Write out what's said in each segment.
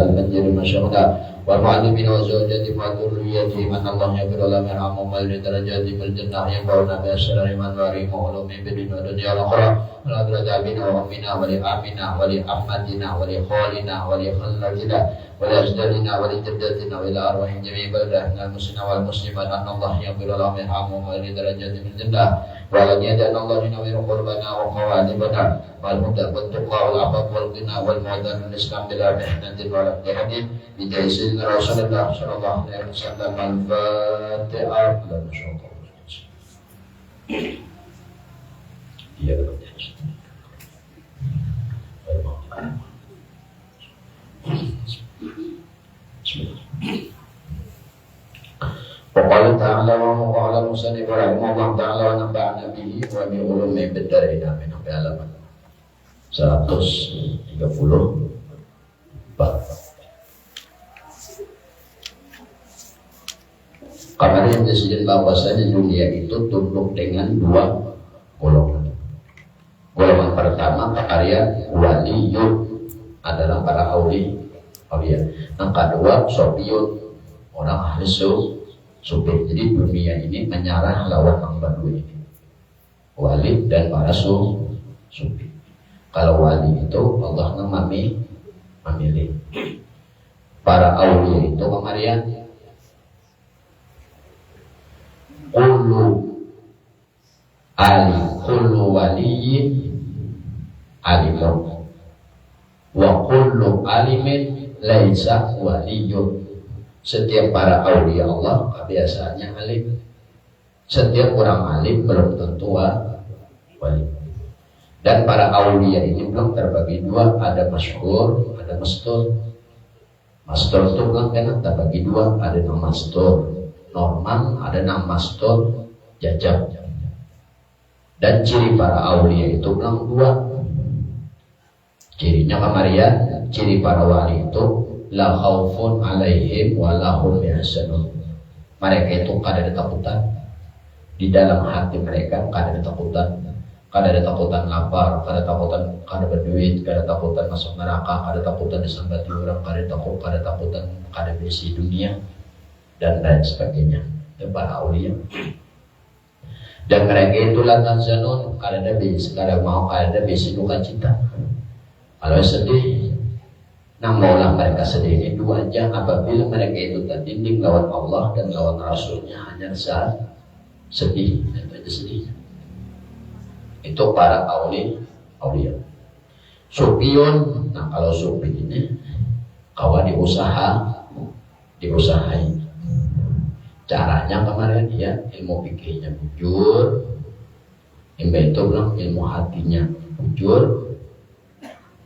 المنجر ما شهدا والمعلمين وزوجة وذريته من الله يغفر لهم يرحمهم ويرد درجات في الجنة ينفعنا بأسرار من وارهم وعلومهم بالدنيا والدنيا والآخرة ونذر أبينا وأمنا ولأمنا ولأحمدنا ولخالنا ولخلتنا ولأجدادنا ولجداتنا وإلى أرواح جميع بلدنا المسلمين والمسلمات أن الله يغفر لهم يرحمهم ويرد درجات في الجنة ولن يدعنا الله ينور قربنا وقوالبنا والهدى والتقى والعفاف والغنى والمعدن والإسلام بلا محنة ولا امتحان بجاه سيدنا رسول الله صلى الله عليه وسلم الفاتحة لنا شكرا. Iya betul. وقال تعالى وقال المصنف رحمه الله تعالى ونفعنا به وبعلومه بالدارين آمين. Halaman 134. Kemarin disebut bahwasanya dunia itu tunduk dengan dua golongan. Golongan pertama karya waliyun adalah para aulia. Yang kedua sofiyun orang ahli sufi. Jadi dunia ini menyarah lawan yang berdua ini, wali dan para sufi. Kalau wali itu Allah memilih. Para aulia itu kemarin kullu waliyin alimun wa kullu alimin laisa waliyun. Setiap para aulia Allah kebiasaannya alim. Setiap orang alim belum tentu wali. Dan para aulia ini belum terbagi dua, ada masyhur, ada mastur. Mastur itu belum kan terbagi dua, ada nama mastur normal, ada nama mastur jajab. Dan ciri para aulia itu belum dua. Cirinya kemarin, ciri para wali itu la khaufun alaihim wa lahum yahzanun. Mereka itu kada ada takutan di dalam hati mereka, kada ada takutan lapar, kada kada berduit, kada takutan masuk neraka, kada takutan disambati orang, kada takutan kada berisi dunia dan lain sebagainya. Itu para aulia. Dan mereka itu lantan zanun, kada ada bis, kada mau, kada ada bisi duka cita. Kalau sedih, maulah mereka sedih ini dua aja apabila mereka itu tertinding lawan Allah dan lawan Rasulnya hanya saat sedih, itu aja sedihnya. Itu para aulia. Sufiyun, kalau sufi ini kawan diusahain. Caranya kemarin ya ilmu fikihnya bujur, itu bilang ilmu hatinya bujur.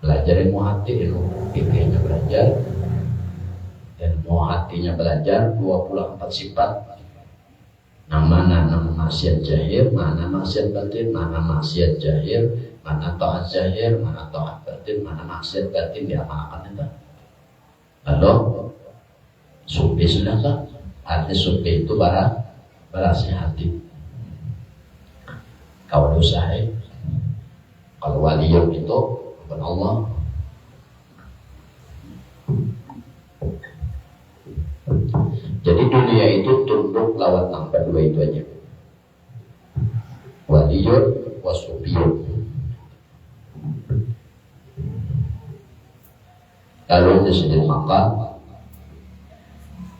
Belajar ilmu hati, ilmu fikihnya belajar, ilmu hatinya belajar 24 sifat. Mana maksiat jahir, mana maksiat batin, mana maksiat jahir, mana taat jahir, mana taat batin, mana maksiat batin diamalkan itu. Lalu sufi sudah kan? Arti sufi itu berasi hati. Kalau usahain, kalau waliyun itu bukan Allah. Jadi dunia itu tunduk lawan tanpa dua itu aja. Waliyun wasufiyun. Lalu disebut maka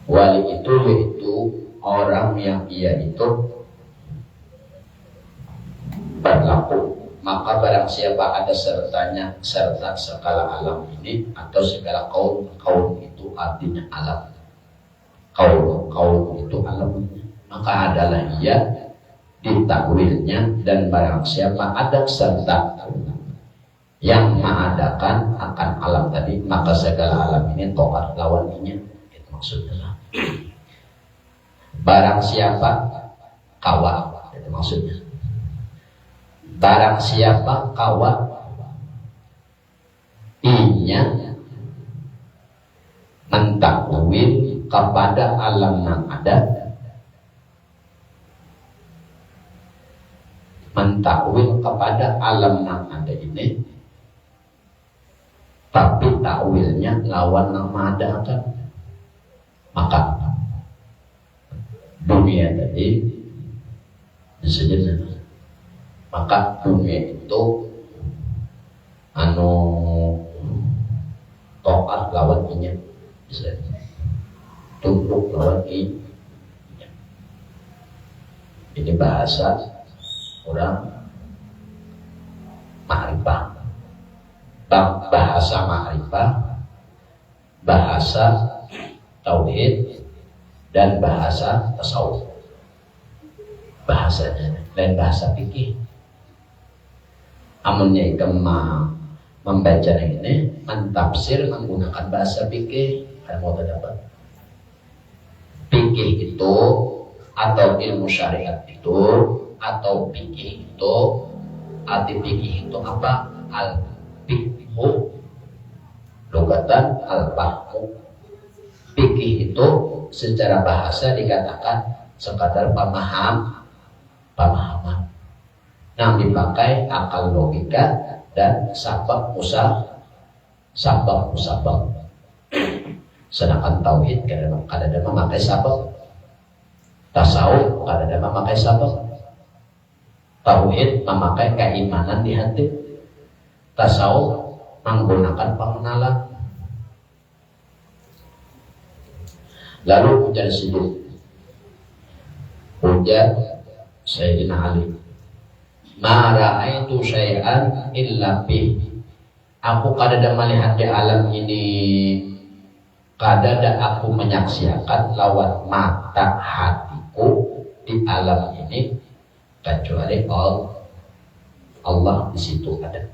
wali itu yaitu orang yang ia itu berlaku. Maka barang siapa ada serta segala alam ini atau segala kaum itu artinya alam. Kaum itu alam. Maka adalah ia ditakwilnya, dan barang siapa ada serta yang mengadakan akan alam tadi, maka segala alam ini tokat lawannya. Itu maksudnya. Barang siapa kawat, itu maksudnya. Barang siapa kawat inya mentakwil kepada alam yang ada, mentakwil kepada alam yang ada ini, tapi takwilnya lawan nama ada kan, maka dunia tadi disebut, maka dunia itu toat lawan inya, tunduk lawan inya. Ini bahasa orang ma'rifah, bahasa ma'rifah, bahasa tauhid, dan bahasa tasawuf. Bahasanya lain bahasa fikih. Amunnya ikema membaca ini, mentafsir menggunakan bahasa fikih. Ada mau terdapat fikih itu atau ilmu syariat itu atau fikih itu, arti fikih itu apa? Al-fikhu lugatan al-fahmu. Fikih itu secara bahasa dikatakan sekadar pemahaman yang dipakai akal logika dan sabab musabab. Sedangkan tauhid kadang-kadang memakai sabab, tasawuf kadang-kadang memakai sabab. Tauhid memakai keimanan di hati, tasawuf menggunakan pengenalan. Lalu ujar siddiq, ujar Sayyidina Ali, ma ra'aitu syai'an illa bih. Aku kadada melihat di alam ini, kadada aku menyaksikan lawan mata hatiku di alam ini, kecuali Allah di situ ada.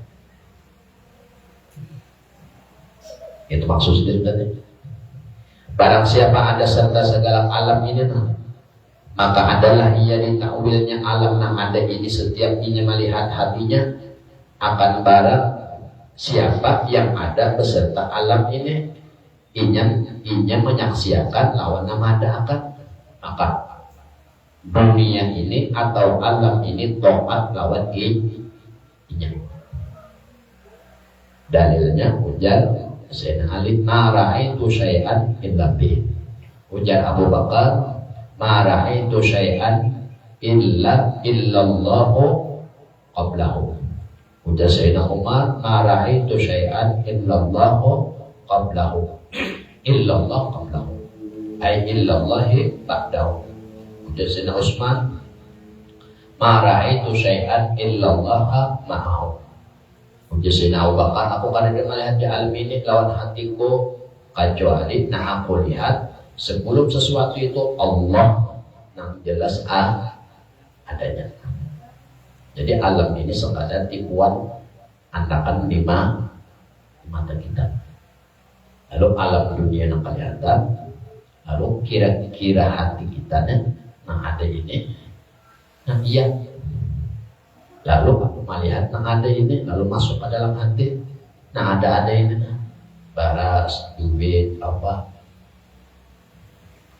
Itu maksudnya tadi. Barang siapa ada serta segala alam ini, maka adalah ia ditakwilnya alam yang ada ini. Setiap inya melihat hatinya akan barang siapa yang ada beserta alam ini, inya menyaksikan lawan nama ada akan, maka dunia ini atau alam ini toat lawan inya. Dalilnya ujar Sayyidina Ali, ma ra'aitu syai'an illa bih. Ujar Abu Bakar, ma ra'aitu syai'an illallahu qablahu. Ujar Sayyidina Umar, ma ra'aitu syai'an illallahu qablahu. Illallah qablahu, ay illallahi ba'dahu. Ujar Sayyidina Utsman, ma ra'aitu syai'an illallaha ma'ahu. Ujar Sayyidina Abu Bakar, aku kadang melihat di alam ini lawan hatiku, kecuali aku lihat sebelum sesuatu itu Allah yang jelas adanya. Jadi alam ini sekadar tipuan antakan di mata kita. Lalu alam dunia yang kelihatan, lalu kira-kira hati kita nah ada ini, nah iya. Lalu aku melihat nah ada ini, lalu masuk ke dalam hati, nah ada ini, baras, duit, apa.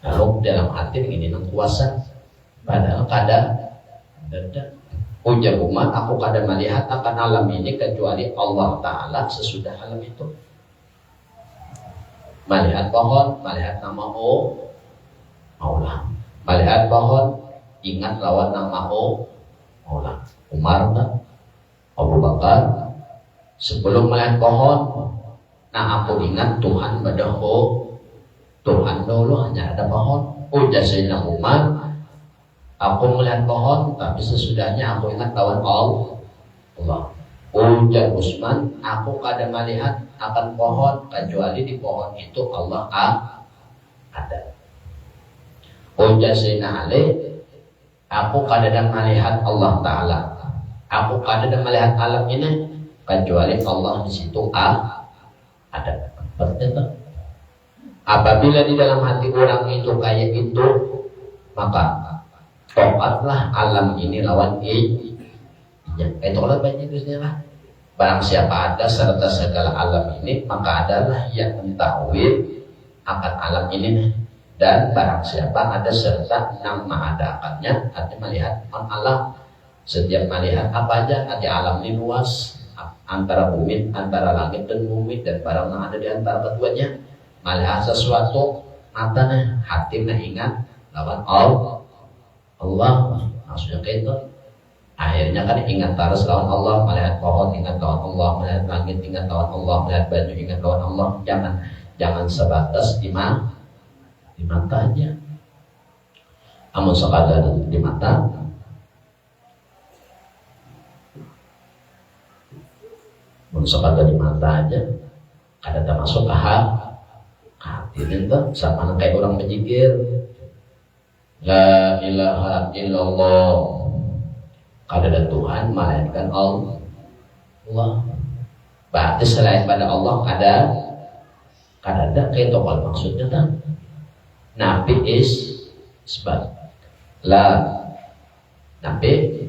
Lalu dalam hati ini nang kuasa, padahal kada. Ujar Umar, aku kada melihat akan alam ini kecuali Allah Ta'ala sesudah alam itu. Melihat pohon, melihat nama Allah. Melihat pohon, ingat lawan nama Allah. Umar, Abu Bakar, sebelum melihat pohon, nah aku ingat Tuhan pada Tuhan dulu hanya ada pohon. Ujar Sayyidina Umar, aku melihat pohon, tapi sesudahnya aku ingat lawan Allah. Ujar Utsman, aku kadang melihat akan pohon, kecuali di pohon itu Allah ada. Ujar Sayyidina Ali, aku kadang melihat Allah Ta'ala. Aku kadang melihat alam ini, kecuali Allah di situ ada. Berarti apabila di dalam hati orang itu kayak itu, maka toatlah alam ini lawan tolak banyak itu lah. Barang siapa ada serta segala alam ini, maka adalah yang mentakwil akan alam ini. Dan barang siapa ada serta nama ada akannya, artinya melihat Allah. Setiap melihat apa aja, arti alam ini luas. antara bumi, antara langit dan bumi dan barang yang ada di antara keduanya. Malah sesuatu matanya hatinya ingat lawan Allah. Maksudnya kayak itu. Akhirnya kan ingat terus lawan Allah, melihat pohon ingat lawan Allah, melihat langit ingat lawan Allah, melihat baju ingat lawan Allah. Jangan sebatas di mata aja. Amun sekadar di mata, sekadar di mata aja, ada termasuk ke hati itu sama kayak orang berzikir, la ilaha illallah, kada ada Tuhan melainkan Allah. Berarti selain pada Allah kada ada kayak tokol maksudnya kan. Nabi is sebab la nabi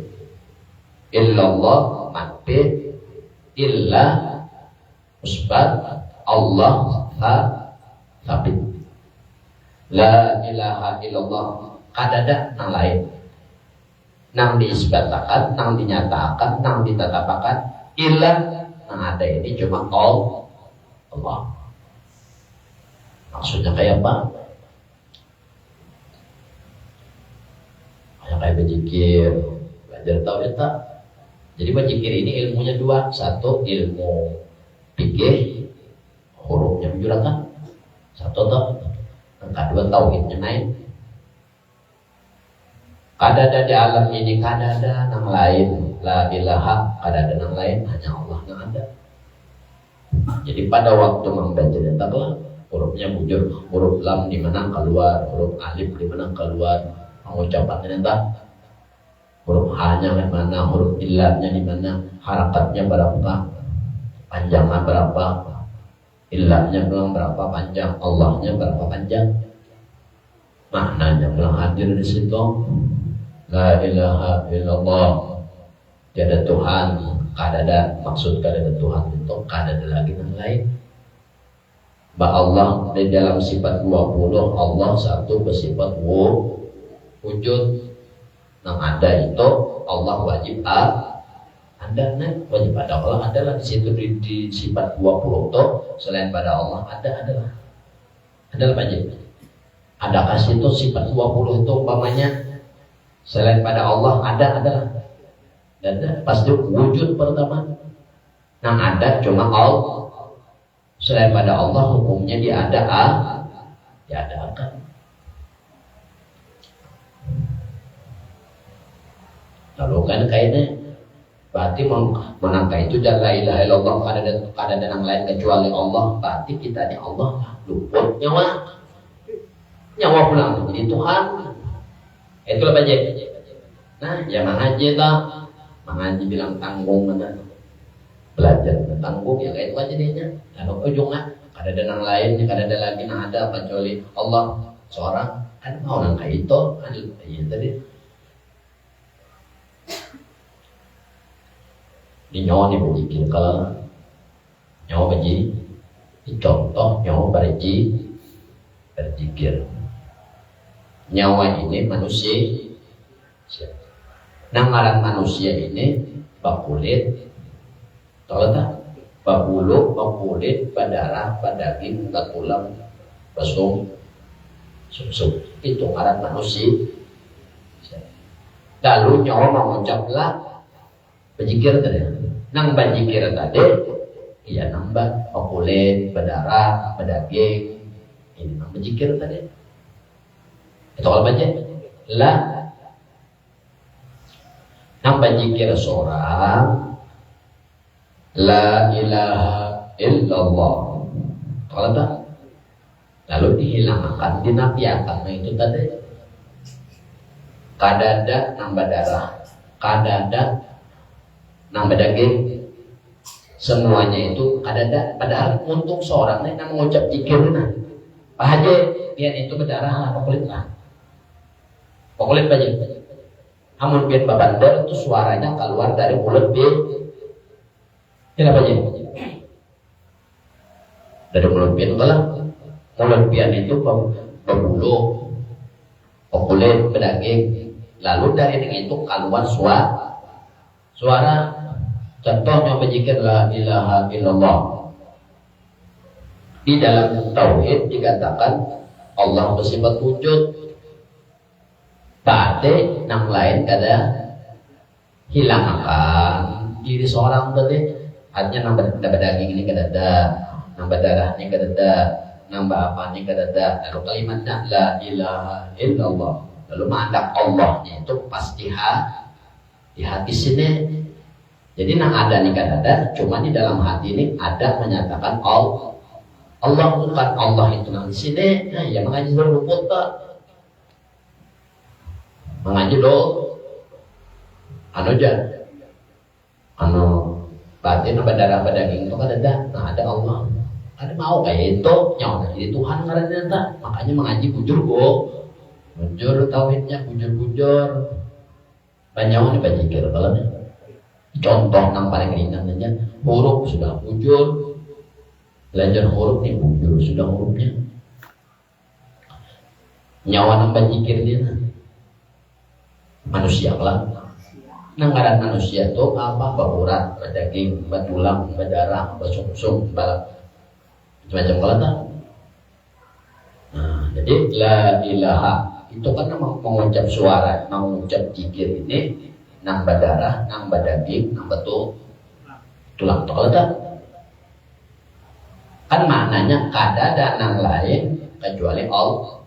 illallah nabi illa usbat Allah sabit. La ilaha illallah kadada nang lain nang diisbatakan, nang dinyatakan, nang ditetapakan illa nang ada ini cuma Allah. Maksudnya kayak apa? Kayak berzikir, belajar tauhid tak? Jadi berzikir ini ilmunya dua, satu ilmu fikih, hurufnya menjuratan, satu tak, yang kedua tauhidnya naik. Kada ada di alam ini, kada ada nang lain, la ilaha, kada ada nang lain, hanya Allah yang ada. Jadi pada waktu membaca taklah, hurufnya bujur, huruf lam di mana keluar, huruf alif di mana keluar, mengucapkannya entah. Huruf H-nya di mana, huruf ilahnya di mana, harakatnya berapa, panjangnya berapa, ilahnya berapa panjang, Allahnya berapa panjang, maknanya bilang hadir di situ. La ilaha illallah, tiada Tuhan, kada ada maksud kada ada Tuhan itu kada ada lagi yang lain. Allah di dalam sifat 20 Allah satu bersifat wujud. Yang ada itu Allah wajib ada, wajib ada Allah adalah di situ di sifat 20 itu selain pada Allah adalah wajib. Adakah situ sifat 20 itu umpamanya selain pada Allah adalah pasti wujud pertama. Yang ada cuma Allah. Selain pada Allah hukumnya dia diadakan. Lalu kan kayaknya berarti menangka itu dan la ilaha illallah kada ada yang lain kecuali Allah. Berarti kita ini Allah luput nyawa pulang menjadi Tuhan. Itulah baca. Nah, ya mengaji tak, mengaji bilang tanggung mana, belajar tanggung ya kayak itu aja dehnya. Lalu ujungnya kada ada yang lain, kada ada lagi yang ada kecuali Allah seorang. Kan mau nang kayak itu, iya tadi. Di nyawa ni berzikir kalau nyawa berzikir, contoh nyawa berzikir. Nyawa ini manusia. Ngaran manusia ini bakulit, tahu tak? Babulu, bakulit, badarah, badaging, batulang, basung, sumsum. Itu ngaran manusia. Lalu nyawa mengucaplah berzikir tadi. Nang berzikir tadi, iya nambah bakulit, badarah, badaging. Ini nang berzikir tadi. Itu kalau baca lah. Nang berzikir seorang la ilaha illallah. Kalau tak, lalu dihilangkan, dinafiakan. Nah itu tadi. Kadada nambah darah, kadada nambah daging, semuanya itu kadada. Padahal untuk seorang yang mengucap zikirna, Pak Haji, biar itu berdarah apa kulit lah, kulit aja. Amun biar babandar itu suaranya keluar dari mulut biar, kenapa aja? Dari mulut biar kalau mulut biar itu berbulu, kulit, bedaging. Lalu dari itu keluar suara Contohnya berzikir la ilaha illallah. Di dalam tauhid dikatakan Allah bersifat wujud. Berarti yang lain kada hilangkan diri seorang tadi. Artinya nambah daging ini kada ada, nambah darahnya kada ada, nambah apanya kada ada. Lalu kalimatnya la ilaha illallah. Lalu mandak Allahnya itu pasti di hati sini. Jadi yang ada nih kada ada, cuma di dalam hati ini ada menyatakan Allah bukan Allah itu nang di sini. Nah, ya mengaji dulu kota. Mengaji lo anu batin apa darah pada daging itu kan ada. Nah ada Allah, ada mau kayak itu nyawa jadi Tuhan karena makanya mengaji bujur bujur tauhidnya bujur banyak nih bajikir kalau nih contoh yang paling ringan aja huruf sudah bujur, belajar huruf nih bujur sudah hurufnya nyawa nambah jikir dia manusia lah. Nah ngaran manusia itu apa? Berurat, berdaging, bertulang, berdarah, bersungsung, macam-macam kalau tak. Nah, jadi la ilaha itu kan mengucap suara, mengucap zikir ini nambah darah, nambah daging, nambah tulang kalau tak. Kan maknanya kada ada yang lain kecuali Allah.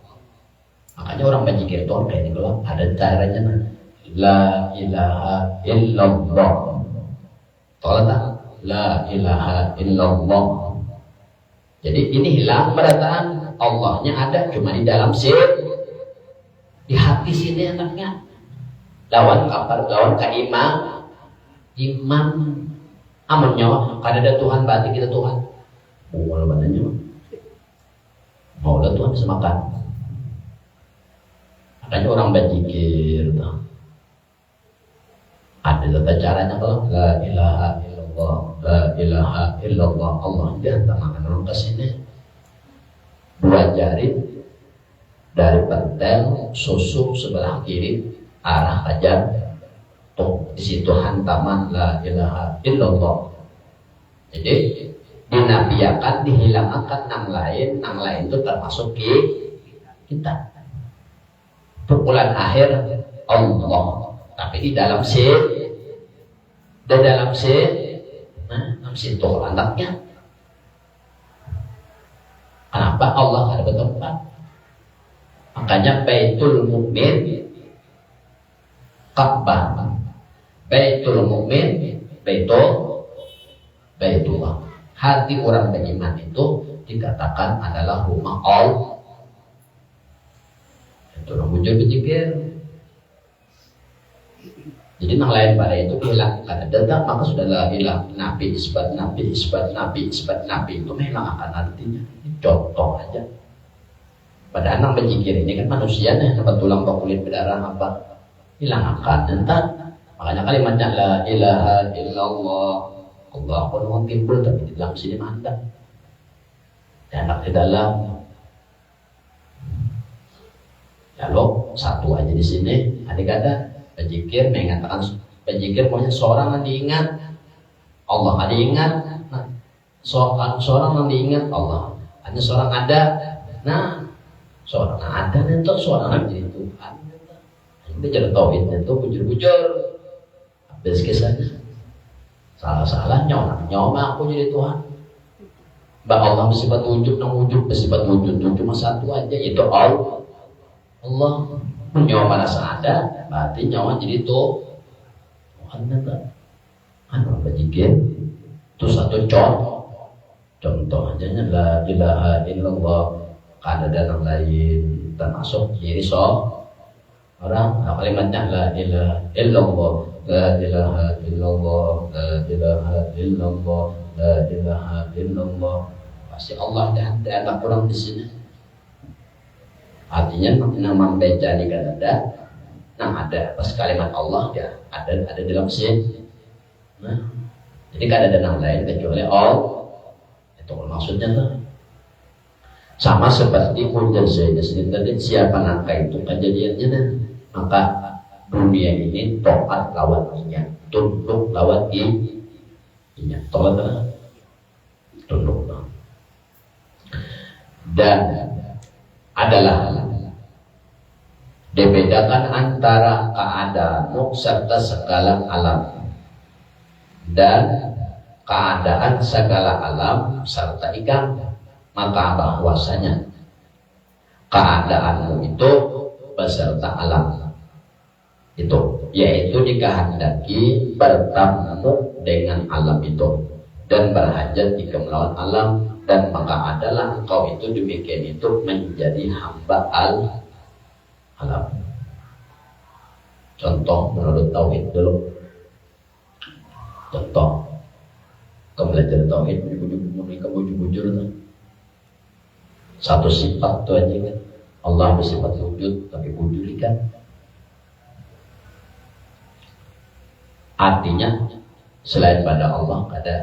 Makanya orang berzikir itu kayak ini kalau ada caranya la ilaha illallah. Kalau tak la ilaha illallah. Jadi ini hilang berataan Allahnya ada cuma di dalam di hati sini anaknya. Lawan kapal lawan ke imam amunnya kada ada Tuhan berarti kita Tuhan. Kalau bananya mau ada Tuhan bisa makan. Makanya orang berzikir ada tata caranya kalau la ilaha illallah, la ilaha illallah. Allah diantarakan orang ke sini 2 jari dari pentel susuk sebelah kiri arah kajar tuh di situ hantaman la ilaha illallah. Jadi dinafiakan dihilangkan nang lain itu termasuk kita. Pukulan akhir Allah, tapi di dalam dalam dalam situ anaknya. Kenapa Allah ada bertempat? Makanya Baitul Mukmin Ka'bah, Baitul Mukmin Baitullah. Hati orang beriman itu dikatakan adalah rumah Allah. Orang bujur berzikir. Jadi yang lain pada itu hilang karena datang maka sudah hilang nabi isbat nabi itu memang akan artinya contoh aja. Pada anak berzikir ini kan manusia nih dapat tulang kulit berdarah apa hilang akan entar makanya kalimatnya la ilaha illallah Allah pun timbul tapi di dalam sini mantap dan anak di dalam. Kalau satu aja di sini, ada kata berzikir mengatakan berzikir maunya seorang yang diingat Allah, ada ingat, nah, seorang yang diingat Allah, hanya seorang ada, nah seorang yang ada itu seorang yang jadi Tuhan. Itu jadi tauhidnya itu bujur-bujur, habis kisahnya salah nyawa aku jadi Tuhan. Bah Allah bersifat wujud, bersifat wujud itu cuma satu aja yaitu Allah. Nyawa merasa ada, berarti nyawa jadi Tuhan tak? Kan orang berzikir itu satu contoh aja la ilaha illallah. Kada ada yang lain termasuk ciri orang kalimatnya la ilaha illallah, la ilaha illallah, la ilaha illallah, la ilaha illallah. Pasti Allah ada kurang di sini. Artinya nama membaca ini kan ada pas kalimat Allah ya ada dalam sini. Nah, jadi kan ada nama lain kecuali Allah. Itu maksudnya tuh. Sama seperti ujar saya tadi siapa nangka itu kejadiannya dah. Maka dunia ini taat lawan niat, tunduk lawan Ingat tolong tunduk. Dan adalah dibedakan antara keadaan serta segala alam dan keadaan segala alam serta ikam. Maka bahwasanya keadaanmu itu beserta alam itu, yaitu dikehendaki bertamu dengan alam itu dan berhajat jika melawan alam, dan maka adalah engkau itu demikian itu menjadi hamba alam. Contoh menurut tauhid dulu. Contoh kamu belajar tauhid bujur-bujur satu sifat itu aja kan. Allah bersifat wujud tapi wujud kan. Artinya selain pada Allah ada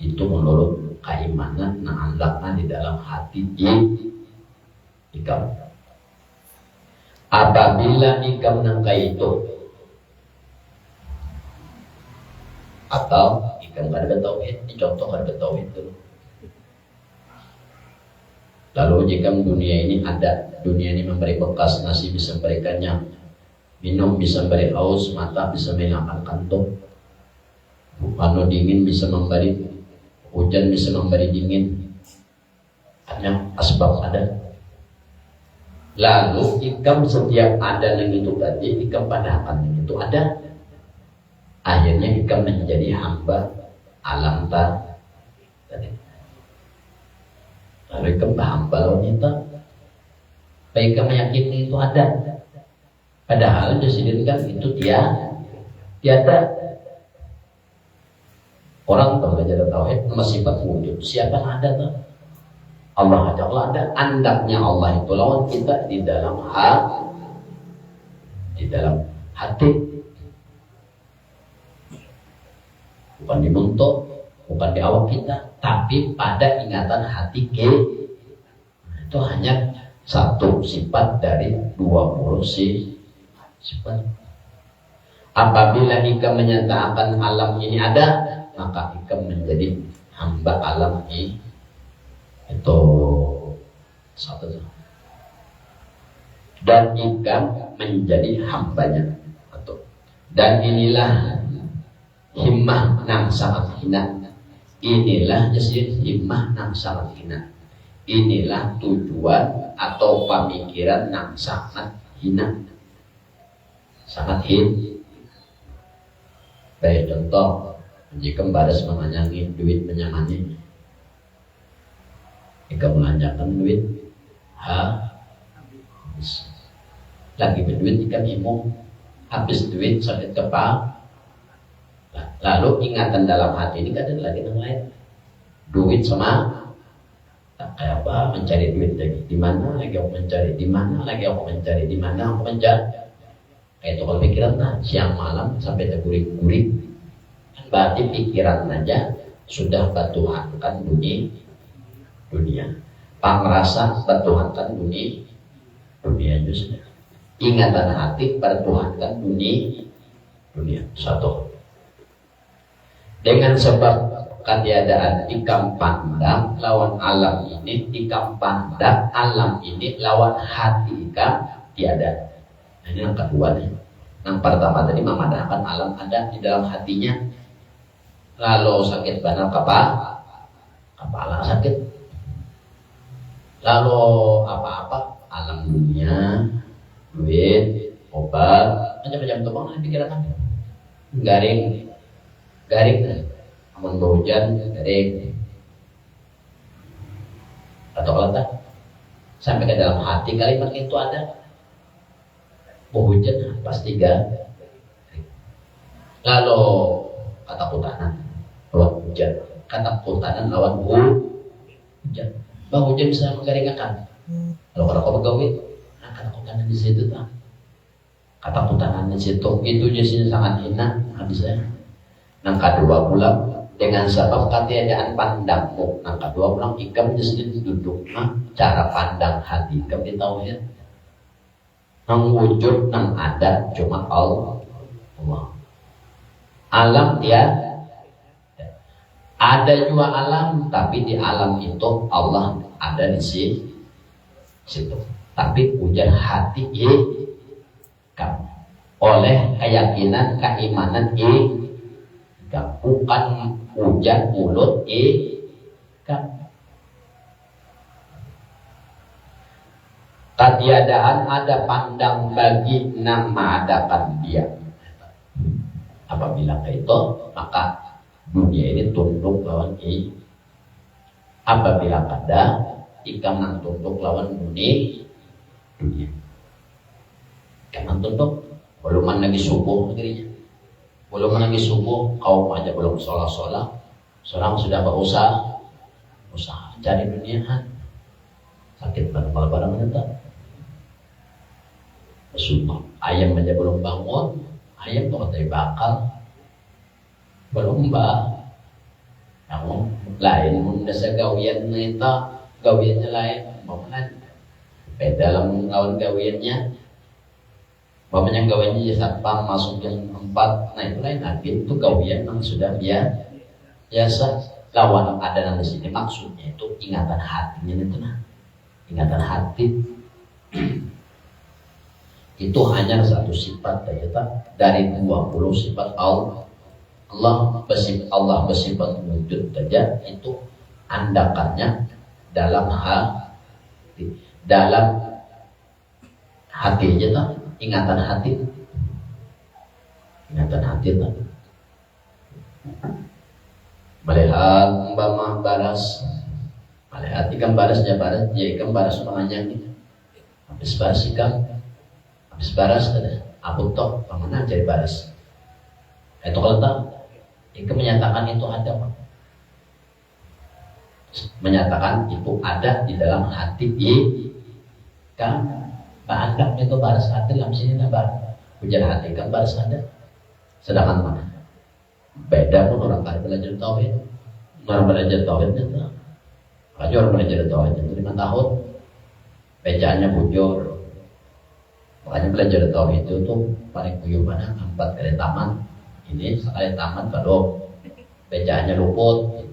itu menurut keimanan nah andakna di dalam hati ikam. Apabila ikam nangkai itu atau ikam kada bertauhid, dicontoh kada bertauhid dulu. Lalu jika dunia ini ada, dunia ini memberi bekas, nasi bisa memberikannya, minum bisa memberi haus, mata bisa menghilangkan kantuk, panu dingin bisa memberi, hujan bisa memberi dingin, hanya asbab ada. Lalu ikam setiap ada yang itu tadi, ikam padahkan yang itu ada. Akhirnya ikam menjadi hamba alam tadi. Lalu ikam hamba wanita, baik ikam meyakini itu ada. Padahal disediakan itu tiada. Orang kalau belajar tauhid nama sifat wujud, siapa yang ada tuh? Allah aja, Allah ada. Andaknya Allah itu lawan kita di dalam hati. Bukan di bentuk, bukan di awak kita, tapi pada ingatan hati itu hanya satu sifat dari 20 sifat. Apabila ikam menyatakan alam ini ada, maka ikam menjadi hamba alam ini. Itu satu. Dan ikam menjadi hambanya. Dan inilah himmah nang sangat hina. Inilah jasir himmah nang sangat hina. Inilah tujuan atau pemikiran nang sangat hina. Sangat hina. Baik contoh, jika badas menanyangi duit menyamani, jika melanjakan duit habis. Lagi berduit jika imum habis duit sakit kepala. Lalu ingatan dalam hati ini kadang lagi yang lain. Duit sama kayak apa, mencari duit lagi. Di mana lagi aku mencari? Di mana lagi aku mencari? Di mana aku mencari? Kayak itu kalau pikiran nah, siang malam sampai tergurik-gurik. Berarti pikiran aja sudah bertuhankan dunia. Pangrasa bertuhankan dunia justru. Ingatan hati bertuhankan dunia. Satu. Dengan sebab ketiadaan ikam pandang lawan alam ini, ikam pandang alam ini lawan hati ikam tiada. Nah, ini yang kedua nih. Yang pertama tadi memadahkan alam ada di dalam hatinya. Lalu sakit benar kepala sakit. Lalu apa-apa alam dunia, duit, obat, macam-macam tuh bang pikiran garing, amun hujan garing, atau letak sampai ke dalam hati kalimat itu ada. Hujan pasti garing. Lalu ketakutan lawan hujan, ketakutan lawan hujan. Bang hujan bisa menggaringkan. Kalau kau pegawai, ketakutan di situ tak. Ketakutan di situ itu jadi sangat hina habisnya. Nang kedua pulang dengan sebab ketiadaan pandangmu. Nang kedua pulang ikam jadi duduk. Nah, cara pandang hati ikam di tauhid. Nang wujud nang ada cuma Allah. Alam tiada. Ada juga alam, tapi di alam itu Allah ada di situ. Tapi ujar hati kamu oleh keyakinan, keimanan bukan ujar mulut kamu. Ketiadaan ada pandang bagi nama adakan dia. Apabila itu, maka dunia ini tunduk lawan apabila kada ikan tunduk lawan dunia. Ikan tunduk belum lagi subuh negerinya, belum lagi subuh kaum aja belum sholat, seorang sudah usaha cari dunia. Sakit banget kalau barangnya tak sumpah. Ayam aja belum bangun, ayam tuh katanya bakal belum yang lain udah segawian itu gawiannya lain mana beda dalam lawan gawiannya bapaknya gawiannya ya satpam masuk jam 4, nah itu lain lagi. Itu gawian yang sudah biasa. Lawan ada di sini maksudnya itu ingatan hatinya itu ingatan hati itu hanya satu sifat saja dari 20 sifat Allah bersifat wujud saja. Itu andakannya dalam hati aja ingatan hati tadi. Melihat umpama baras, melihat ikan baras ya ikan baras menganjang ini habis baras ada abut tok mana jadi baras itu kalau tak itu menyatakan itu ada Pak. Menyatakan itu ada di dalam hati kan anggap itu baras hati dalam sini nabar hujan hati kan baras ada. Sedangkan mana beda pun orang kali belajar tauhid, orang belajar tauhid itu aja orang belajar tauhid itu 5 tahun bacaannya bujur. Makanya belajar tauhid itu tuh paling kuyuh mana 4 kali taman. Ini sekali taman kalau bacaannya luput.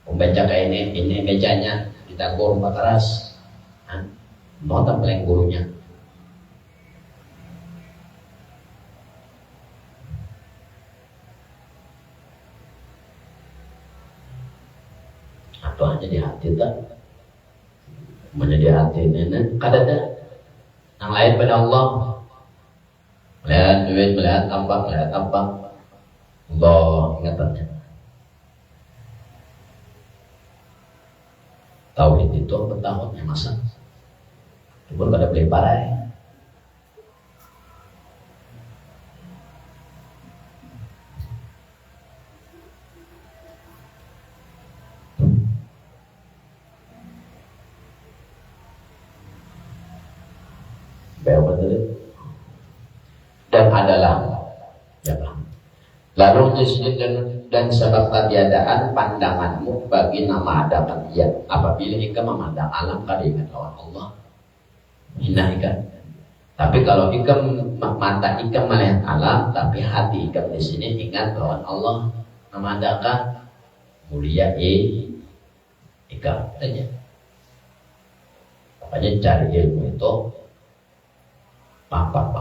Membaca kayak ini bacanya ditagur keras. Mau tampilin gurunya. Atau hanya di hati tak? Menjadi hati ini kadang yang lain pada Allah. Melihat duit, melihat apa. Allah ingatannya. Tauhid itu bertahun yang masa. Cuma kada beli parai. Dan adalah lalu dan sebab ketiadaan pandanganmu bagi nama adakan dia. Apabila ikam memandang alam kada ingat lawan Allah hina ikam. Tapi kalau ikam mata ikam melihat alam tapi hati ikam di sini ingat lawan Allah nama adakan mulia ikam saja. Makanya cari ilmu itu pampak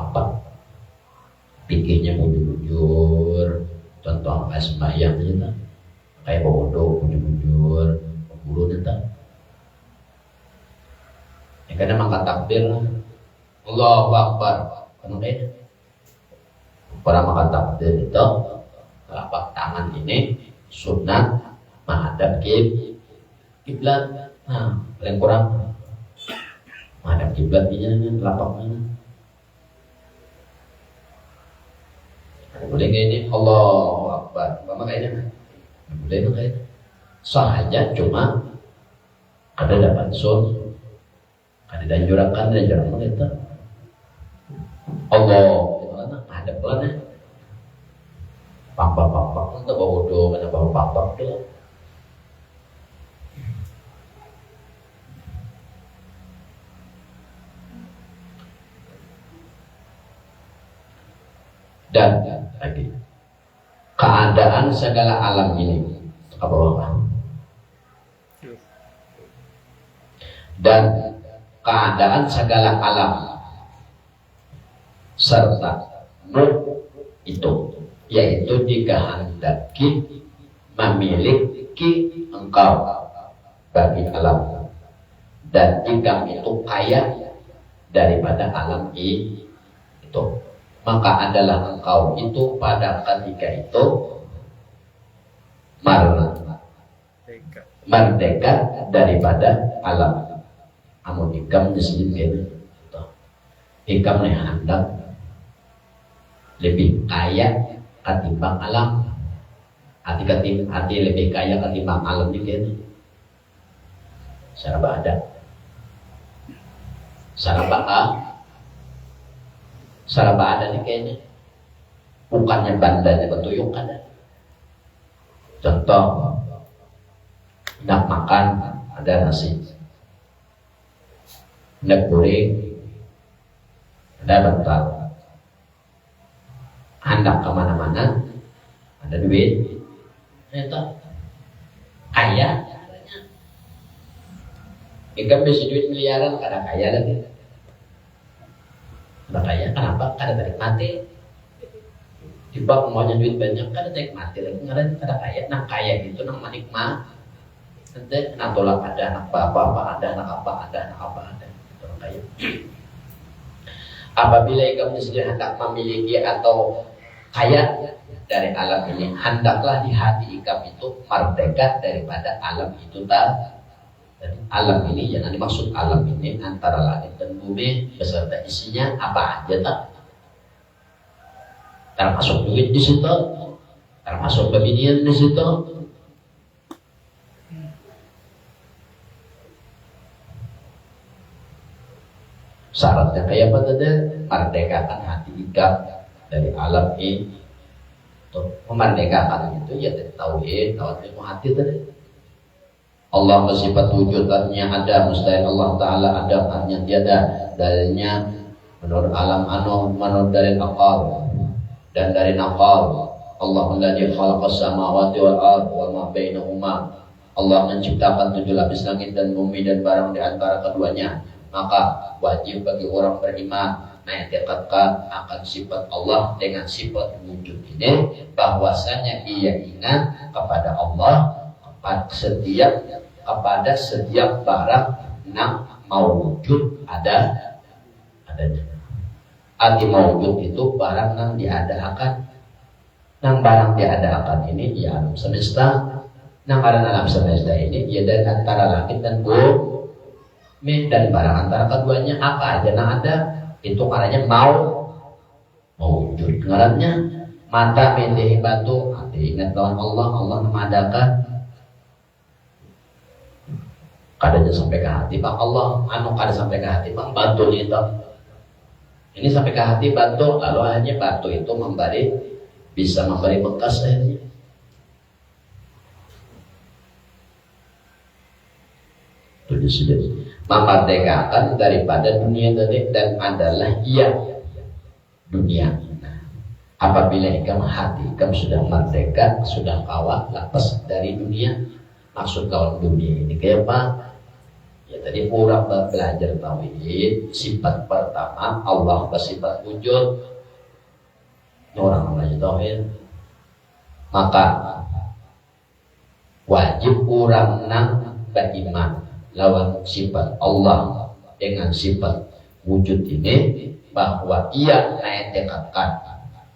pikirnya bujur-bujur. Contoh kayak sembahyang aja kayak bodoh bujur-bujur buru nanti ya karena mangkat takbir Allahu Akbar kan kayak para mangkat takbir itu telapak tangan ini sunat menghadap kiblat. Nah paling kurang menghadap kiblat ini telapak mana. Boleh kayak ini Allahu Akbar, mama kayaknya boleh tuh kayak sahaja cuma ada dapat sun, ada dan jurakan kita Allah itu mana ada pelan papa untuk bawa bodoh karena bawa papa tuh. Dan lagi keadaan segala alam ini Apa bawah? Dan keadaan segala alam serta nur itu, yaitu dikehendaki memiliki engkau bagi alam, dan jika itu kaya daripada alam itu, maka adalah engkau itu pada ketika itu merdeka daripada alam. Amun ikam disebut ikam nih hendak lebih kaya ketimbang alam, hati lebih kaya ketimbang alam ini kan. Saraba ada, saraba ada nih kayaknya, bukannya bandanya betuyuk ada. Contoh, hendak makan ada nasi, hendak goreng ada bantal, hendak kemana-mana ada duit, itu kaya. Ikan bisa duit miliaran karena kaya lagi. Karena kaya, kenapa? Karena tarik mati. Tiba semuanya duit banyak, karena tarik mati lagi. Karena kaya, nah kaya gitu, nah menikmat. Nanti, nah tolak ada anak apa-apa, ada anak apa, ada anak apa, ada. Orang kaya. Apabila ikan sendiri hendak memiliki atau kaya dari alam ini, hendaklah di hati ikan itu merdeka daripada alam itu tadi. Alam ini yang dimaksud alam ini antara langit dan bumi beserta isinya apa aja tak? Termasuk duit di situ, termasuk kebinian di situ. Syaratnya kayak apa tadi? Merdekakan hati ikan dari alam ini. Untuk memerdekakan itu ya tauhid, ilmu hati tadi. Allah bersifat wujudnya ada, mustahil Allah Ta'ala ada, artinya tiada darinya menurut alam menurut dari akal dan dari nakal. Allah alladzi khalaqas samawati wal ardh wa ma bainahuma. Allah menciptakan 7 lapis langit dan bumi dan barang di antara keduanya. Maka wajib bagi orang beriman menyaksikan akan sifat Allah dengan sifat wujud ini, bahwasanya ia ingat kepada Allah kepada setiap barang yang mau wujud adanya. Arti mau wujud itu barang yang diadakan. Yang barang diadakan ini ya alam semesta. Yang karena alam semesta ini ya dari antara langit dan bumi dan barang antara keduanya apa aja yang ada itu karena mau wujud. Ngarannya mata milih batu, hati ingat lawan Allah mengadakan. Kadanya sampai ke hati Bang Allah, kada sampai ke hati Bang batu itu. Ini sampai ke hati batu, lalu hanya batu itu bisa memberi bekas akhirnya. Itu sudah memerdekakan daripada dunia tadi dan adalah ia dunia. Nah, apabila hati sudah merdeka, sudah kawat lepas dari dunia. Maksud kawan dunia ini kayak apa? Ya tadi orang belajar tauhid, sifat pertama Allah bersifat wujud. Orang belajar tauhid, maka wajib orang nang beriman lawan sifat Allah dengan sifat wujud ini, bahwa ia menetapkan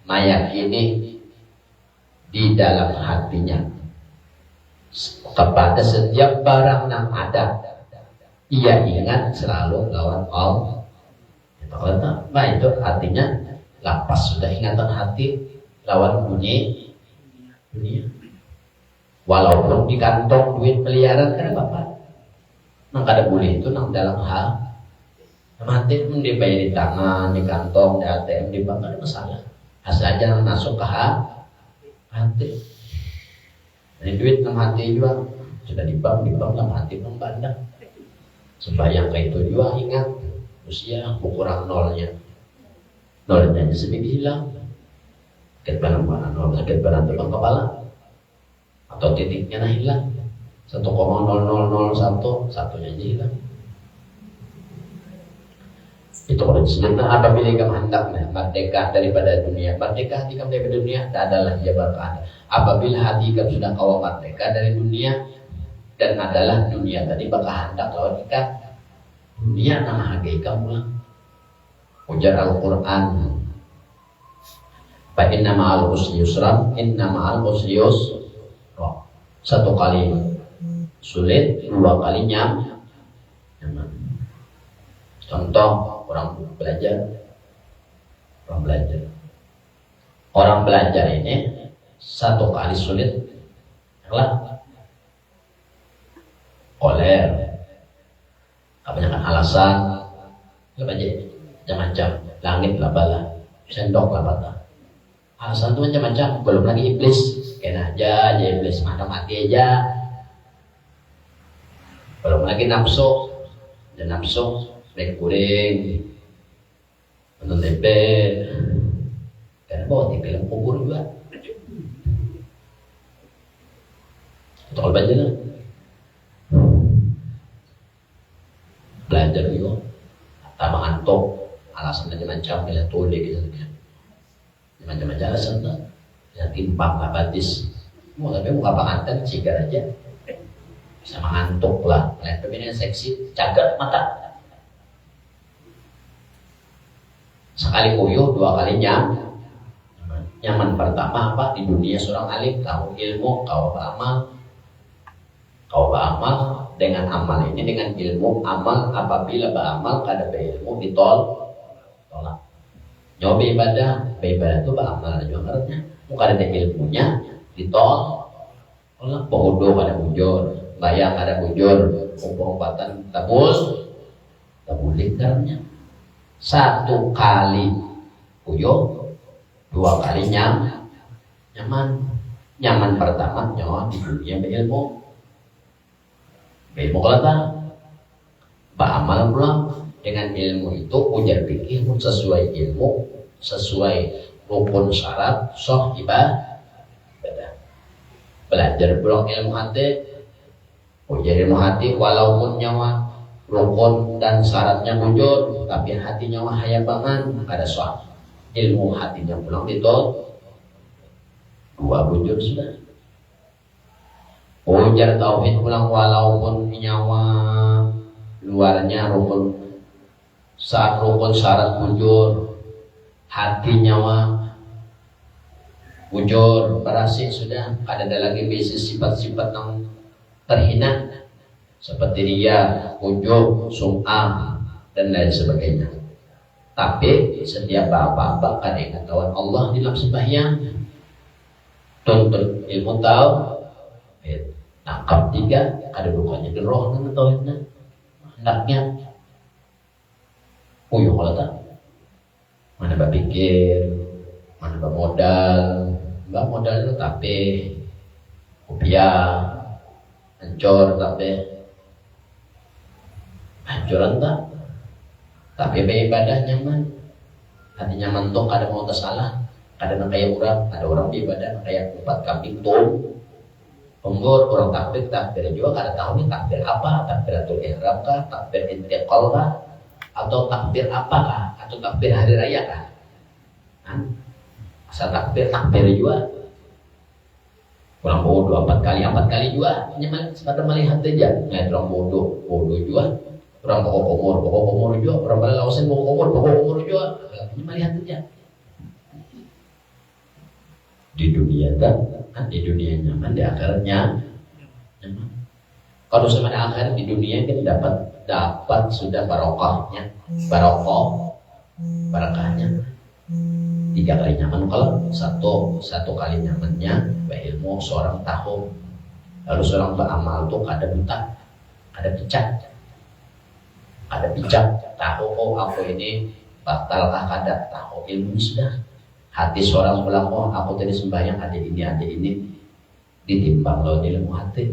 meyakini di dalam hatinya kepada setiap barang yang ada, ia ingat selalu lawan Allah. Nah itu artinya lapas sudah ingatan hati lawan dunia. Walaupun di kantong duit miliaran kan apa? Nang kada boleh itu nang dalam hal. Mati pun dibayar di tangan, di kantong, di ATM, di bank ada masalah. Asal aja masuk ke hati. Ini duit nang hati juga sudah di bank nang hati membandang. Sembayang kayak itu juga ingat usia kurang nolnya sedikit hilang. Sakit barang nol, sakit barang terbang kepala. atau titiknya nah hilang 1,0001 satunya aja hilang. Itu kalau disebutkan apabila kamu hendaknya merdeka daripada dunia, merdeka hati kamu daripada dunia, adalah jabar Anda. Apabila hati kamu sudah kau merdeka dari dunia, dan adalah dunia tadi bakal hendak lawan ikat dunia nama hargai kamu lah. Ujar Al-Quran, fa inna ma'al usri yusra, inna ma'al usri yusra. Satu kali sulit, dua kali nyaman. Contoh orang belajar ini satu kali sulit lah koler kebanyakan alasan apa aja macam-macam langit lah bala sendok lah bata alasan tuh macam-macam belum lagi iblis kena aja iblis mana mati aja belum lagi nafsu dan nafsu kuring nonton TV karena bawa TV film kubur juga itu kalau belajar juga tak mengantuk alasan macam-macam bila tulis gitu macam-macam alasan tak yang timpang lah batis mau tapi mau apa ngantuk cigar aja bisa mengantuk lah lihat pemainnya seksi cagat mata sekali kuyuh dua kali nyaman pertama apa di dunia seorang alim tahu ilmu kau beramal dengan amal ini dengan ilmu amal apabila beramal kada berilmu ditolak nyoba ibadah itu beramal juga artinya bukan ada ilmunya ditolak bodoh kada bujur bayang kada bujur umpatan tabulik karena satu kali kuyuh dua kali nyaman pertama nyawa di dunia berilmu kelihatan beramal pulang dengan ilmu itu ujar pikir sesuai ilmu sesuai rukun syarat soh ibadah belajar pulang ilmu hati ujar ilmu hati walaupun nyawa rukun dan syaratnya wujud tapi hatinya hayabangan ada soal ilmu hatinya pulang itu dua wujud sudah ujar tauhid pulang walaupun nyawa luarnya rukun syarat wujud hati nyawa wujud berhasil sudah ada lagi bisnis sifat-sifat yang terhina seperti dia, ujub, sum'ah dan lain sebagainya. Tapi setiap apa-apa kan ingat kawan Allah dalam sembahyang. Tuntut ilmu tahu, tangkap tiga, ada dukanya di roh dan tauhidnya. Hendaknya, uyuh kalau tak, mana berpikir, mana bermodal, itu tapi rupiah, hancur tapi hancuran tak tapi beribadah nyaman hati nyaman tuh ada mau tersalah ada kayak ada orang beribadah kayak 4 kambing tuh penggur orang takbir juga kada tahu nih takbir apa takbiratul ihram kah takbir intiqal kah atau takbir apakah atau takbir hari raya kah asal takbir juga orang bodoh 4 kali juga nyaman sepatah melihat aja ngeliat orang bodoh juga orang pokok umur juga orang pada lausan pokok umur juga ini melihat aja di dunia kan di dunia nyaman di akhiratnya nyaman kalau sama di akhirat di dunia kan dapat sudah barokahnya barakahnya 3 kali nyaman kalau satu kali nyamannya berilmu seorang tahu lalu seorang beramal tuh ada bijak tahu aku ini batalkah kada tahu ilmu sudah hati seorang bilang aku tadi sembahyang ada ini ditimbang lawan ilmu hati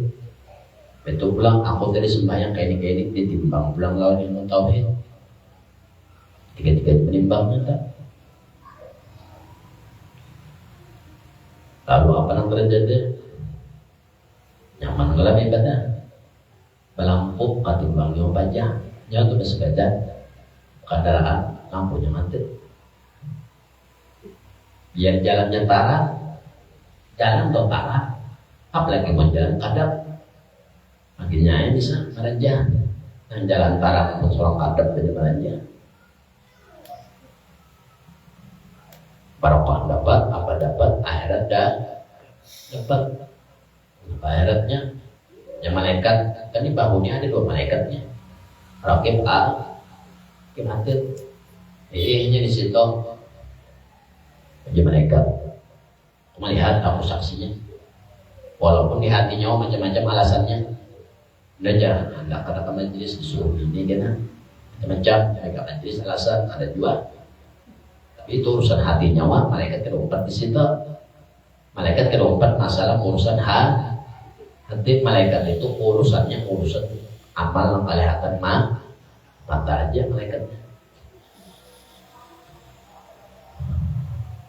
betul pulang aku tadi sembahyang kayak ini ditimbang pulang lawan ilmu tauhid tiga-tiga menimbangnya tak lalu apa yang terjadi nyaman dalam ibadah balampuk katimbang nyawa pajak jangan tuh sepeda kendaraan lampunya mati biar jalannya tarah jalan tuh tarah apalagi mau jalan kadap akhirnya bisa meraja dan jalan tarah pun seorang kadap saja meraja barokah dapat apa dapat akhirat dah dapat akhiratnya ya malaikat kan di bahunya ada 2 malaikatnya Rakib A Rakib Atid nya di situ aja malaikat melihat aku saksinya walaupun di hatinya macam-macam alasannya udah jangan anda kata ke majelis disuruh ini kan macam-macam mereka majelis alasan ada 2 tapi itu urusan hati nyawa malaikat ke-4 di situ malaikat ke-4 masalah urusan hati malaikat itu urusannya urusan amal kelihatan mata aja malaikatnya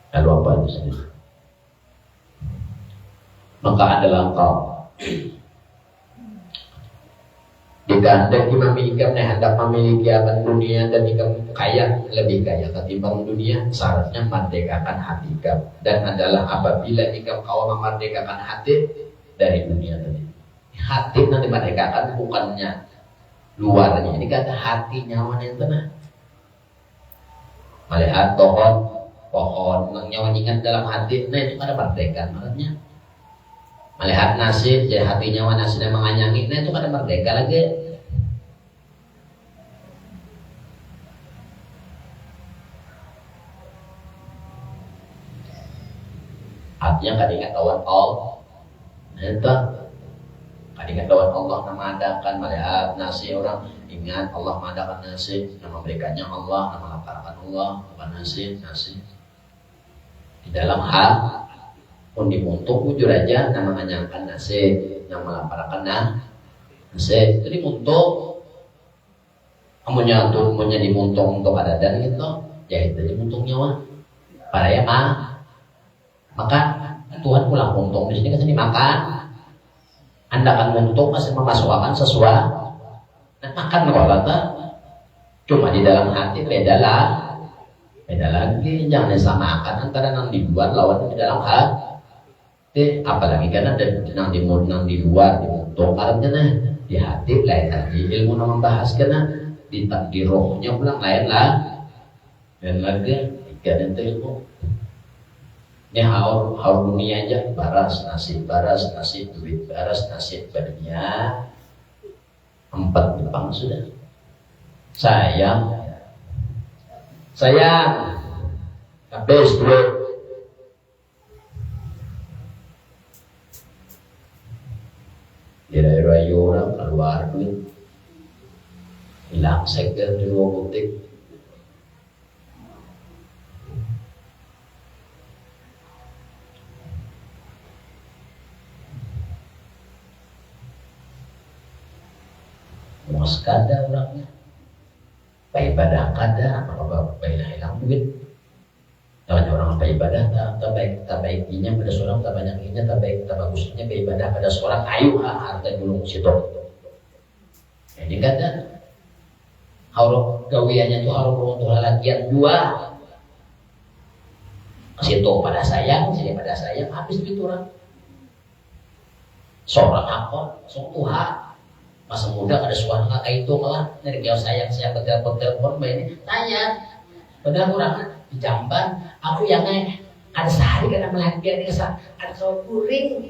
lalu apa itu sendiri maka adalah engkau jika hendak memiliki hendak memiliki apa dunia dan jika kaya lebih kaya ketimbang dunia syaratnya merdekakan hati kamu dan adalah apabila jika kau memerdekakan hati dari dunia tadi hati nanti merdekakan bukannya luarnya ini kata hati nyawa yang tenang melihat pohon nyawa ingat dalam hati nah itu ada merdeka maksudnya melihat nasib jadi hati nyawa nasibnya menganyangi nah itu ada merdeka lagi hatinya kadang tawan Allah itu kadang tawan Allah nama adakan melihat nasib orang ingat Allah mengadakan nasib nama berikannya Allah nama laparakan Allah bukan nasib di dalam hal pun dimuntuk wujud aja nama nganyangkan nasib nama laparakan nasib itu dimuntuk kamunya tuh punya dimuntuk untuk ada dan gitu ya itu dimuntuk nyawa para ya maka Tuhan pulang muntung di sini kan dimakan anda akan muntung masih memasukkan sesuatu nah makan kalau kata cuma di dalam hati beda lagi jangan disamakan antara yang di luar lawan di dalam hati apalagi karena yang di luar dimuntung artinya di hati lain lagi ilmu yang membahas karena di rohnya pulang lain lagi ikan itu ilmu ini haur dunia aja baras nasib duit baras nasib badannya 4 Jepang sudah sayang habis duit dirayu-rayu orang keluar duit hilang seger di 2 butik mos kada orangnya ibadah kada apa hilang duit namanya orang apa ibadah tak baiknya pada seorang tak banyaknya tak baik tak bagusnya ibadah pada seorang ayu harta dulu situ ini kada haur gawiannya tuh haur untuk latihan 2 ke situ pada sayang sini pada sayang habis duit orang seorang apa seorang Tuhan masa muda ada suara kakak itu malah dari jauh sayang saya telepon ini tanya padahal orang di Jamban aku yang ada sehari karena melatihan ada kau kuring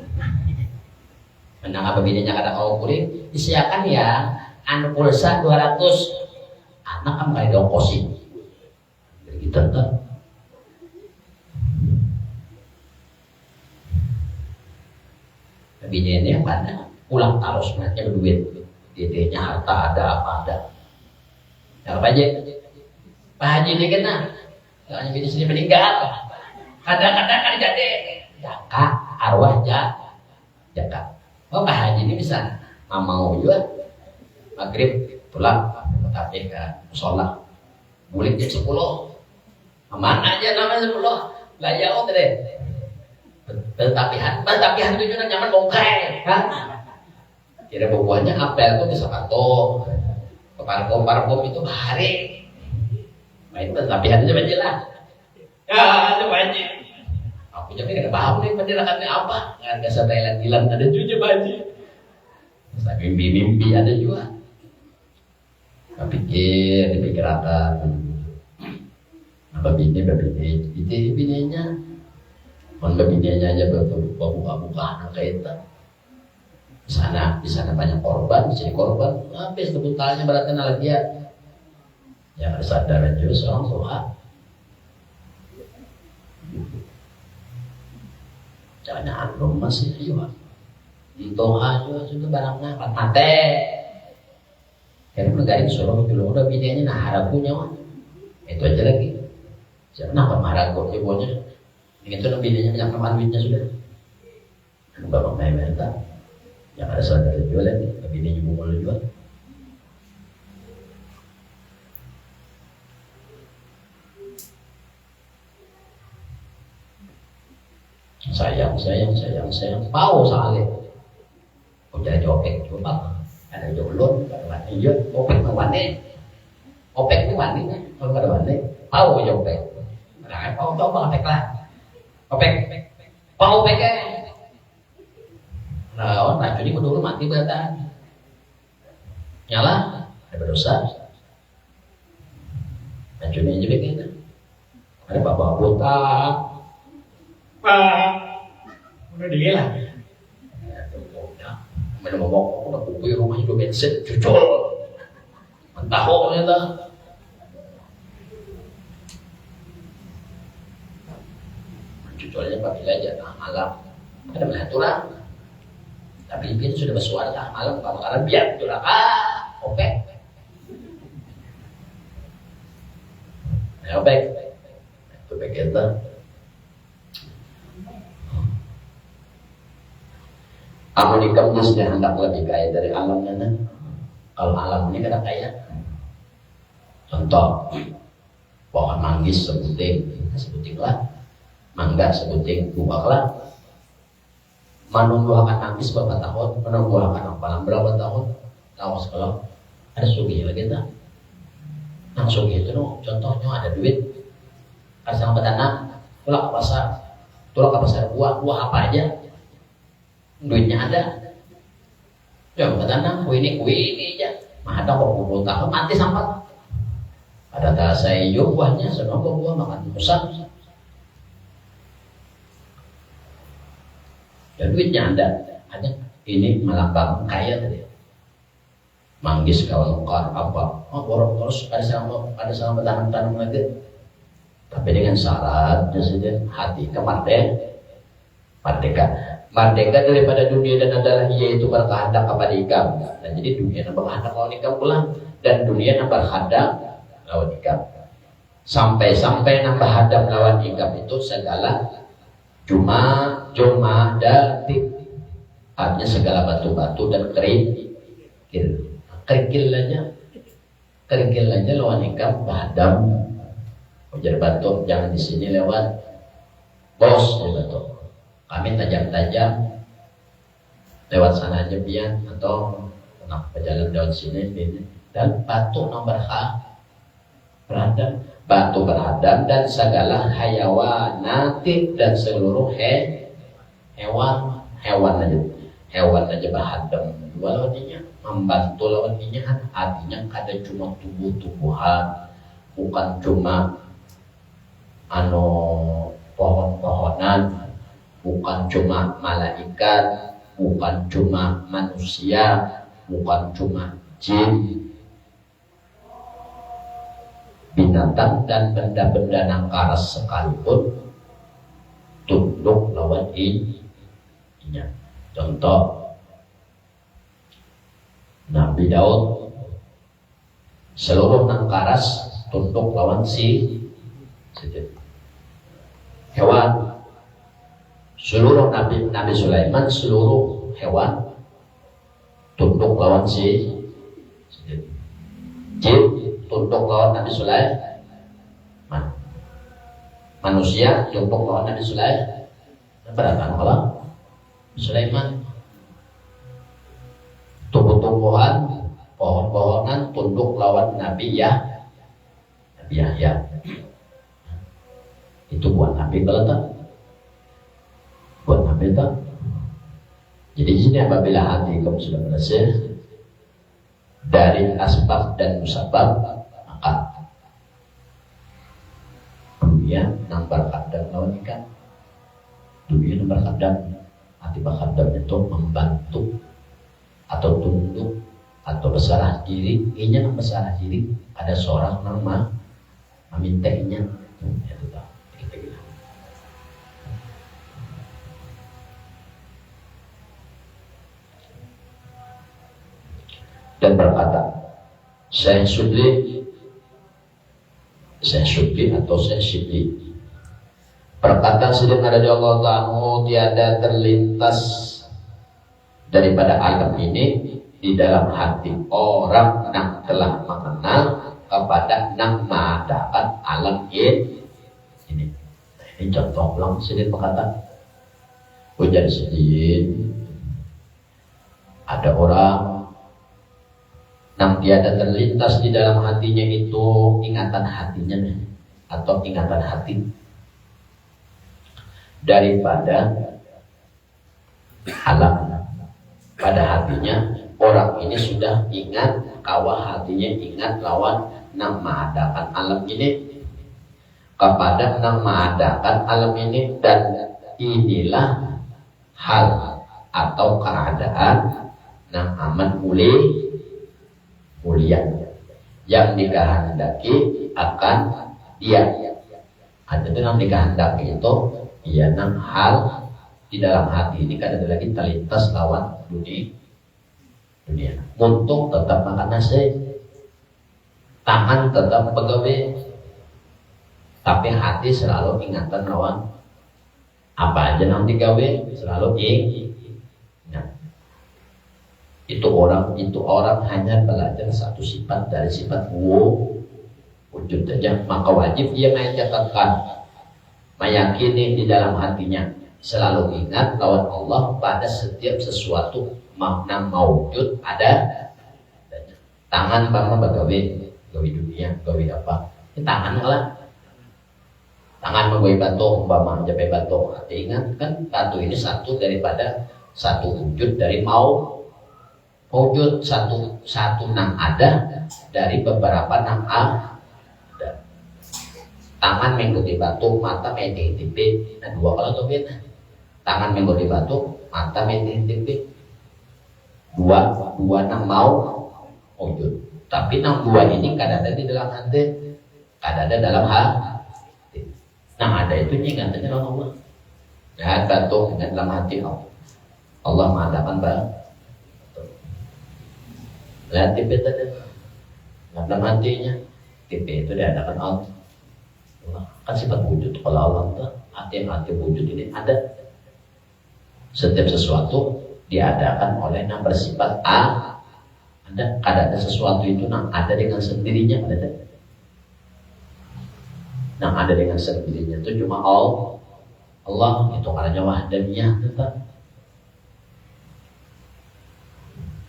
menang apa bedanya kada kau kuring disiapkan ya anu pulsa 200 anak kan kali dongkosin gitu kan bini ini apa pulang taruh sebenarnya berduit dedenya harta ada apa ada yang apa aja Pak Haji ini kena hanya bini sini meninggal kadang-kadang kan jadi jaka arwah jaka Pak Haji ini bisa mau juga maghrib pulang tapi ke sholat bulik jam 10 aman aja namanya 10 lah ya deh tetapihan tujuan nyaman bongkai kan Kira buahnya apel tuh bisa patok. Parfum itu bahari. Main tapi hatinya baca lah. Ya, ada baca. Aku jadi nggak paham nih penjelasannya apa. Nggak sampai Thailand ada juga baca. Tapi mimpi ada juga. Dipikir akan. Apa bininya. Bininya aja buka anak kita. Di sana banyak korban, di sini korban, habis kebutalnya beratnya lagi ya. Yang ada sadaran juga seorang Tuhan. Jangan belum masih juga. Tuhan juga sudah barangnya mate. Karena negara suruh dulu udah bininya nah harapunya mah. Itu aja lagi. Jangan marah kok ibunya. Itu bininya banyak teman duitnya sudah. Bapak main minta. Yang ada saudara jual lagi, tapi dia juga mau jual. Sayang. Pau soalnya. Kau jadi opek coba. Ada jolon, ada wani iya. Opek nang wani. Opek ni wani nya. Kalau ada wani, pau opek. Nah, pau coba opek lah. Opek. Pau opek kan. Nah, orang racun ini dulu mati beratan. Nyala, ada berdosa. Racunnya juga gitu. Ada bapak botak. Pak, udah dia lah. Mana ngomong, udah kumpul rumah hidup bensin, cucul. Mentah kok ternyata. Cuculnya pakai aja, malam. Ada melihat tulang. Tapi dia sudah bersuara malam kalau biar itulah oke. Ya oke. Itu kita. Amerika punya hendak lebih kaya dari alamnya nah. Kalau alam ini kada kaya. Contoh pohon manggis sebuting lah. Mangga sebuting buahlah. Menunggu akan nangis berapa tahun, menunggu akan apalan berapa tahun, lawas kalau ada sugi lagi tak? Nang sugi itu no, contohnya ada duit, asal petani, tulak ke pasar buah apa aja, duitnya ada, jangan petani, ini aja, mah ada 40 tahun mati sampai, ada tak saya hijau buahnya, semua buah makan musang. Dan duitnya ada ini melambang kaya tadi. Manggis kawan ukar apa? Oh borok terus ada sama tanam lagi. Tapi dengan syarat saja hati merdeka daripada dunia dan adalah yaitu berkehendak kepada ikam. Dan jadi dunia yang berkehendak lawan ikam pulang dan dunia yang berkehendak lawan ikam. Sampai nambah hadap lawan ikam itu segala cuma datik artinya segala batu-batu dan kerikil aja lawan ikam bahadam ujar batu jangan di sini lewat bos ya batu kami tajam lewat sana aja pian atau berjalan lewat sini dan batu nomor berhadap batu berhadap dan segala hayawanati dan seluruh hewan aja berhadap dua lawannya membantu lawannya artinya kada cuma tumbuh-tumbuhan bukan cuma pohon-pohonan bukan cuma malaikat bukan cuma manusia bukan cuma jin binatang dan benda-benda nangkaras sekalipun tunduk lawan inya. Contoh Nabi Daud seluruh nangkaras tunduk lawan hewan. Seluruh Nabi Sulaiman seluruh hewan tunduk lawan jin tunduk lawan Nabi Sulaiman. Manusia tunduk lawan Nabi Sulaiman. Berapa kalau Sulaiman? tumbuh-tumbuhan, pohon-pohonan tunduk lawan Nabi Yahya. Itu buat Nabi kalau tak? Buat Nabi tak? Jadi di sini apabila hati kamu sudah bersih dari asbab dan musabab, maka dunia nambar kadang lawan ikan. Dunia nambar kadang, hati bakadam itu membantu atau tunduk atau bersalah diri. Inya bersalah diri. Ada seorang nama memintainnya, itu tahu. Dan berkata, Syekh Shibli atau Syekh Shibli berkata, Sayyidina radhiyallahu anhu, tiada terlintas daripada alam ini di dalam hati orang yang telah mengenal kepada yang mengadakan alam ini. Ini contoh ulang Sayyidina berkata, ujar Sayyidina, ada orang yang tiada terlintas di dalam hatinya itu ingatan hatinya atau ingatan hati daripada alam pada hatinya. Orang ini sudah ingat kawah hatinya ingat lawan yang mengadakan alam ini kepada yang mengadakan alam ini. Dan inilah hal atau keadaan yang amat mulia yang dikehendaki akan dia. Itu yang dikehendaki itu ya nang hal di dalam hati ini kan ada lagi terlintas lawan dunia. Untuk tetap makan nasi, tangan tetap pegawai, tapi hati selalu ingatan lawan apa aja yang digawe selalu Itu orang hanya belajar satu sifat dari sifat wujud saja, maka wajib dia mencatatkan, meyakini di dalam hatinya, selalu ingat lawan Allah pada setiap sesuatu makna maujud ada. Tangan bang bagawe dunia, gawe apa? Ini tangan lah. Tangan menggawe batu, umpama japai batu. Ingat kan batu ini satu daripada satu wujud dari wujud satu nang ada dari beberapa nang ada. Tangan mengikuti batu, mata mengikuti nah dua kalau tuh beda. Tangan mengikuti batu, mata mengikuti dua nang wujud. Tapi nang dua ini kadang ada di dalam hati, kadang ada dalam hati. Nang ada itu ingatannya dalam Allah. Ya batu dengan dalam hati Allah mengadakan batu. Lihat TV tadi, dalam hatinya TV itu diadakan Allah. Kan sifat wujud. Kalau Allah itu hati wujud ini ada. Setiap sesuatu diadakan oleh yang bersifat ada. Kadang ada sesuatu itu yang ada dengan sendirinya ada. Yang ada dengan sendirinya itu cuma Allah itu karena wahdaniyah tetap.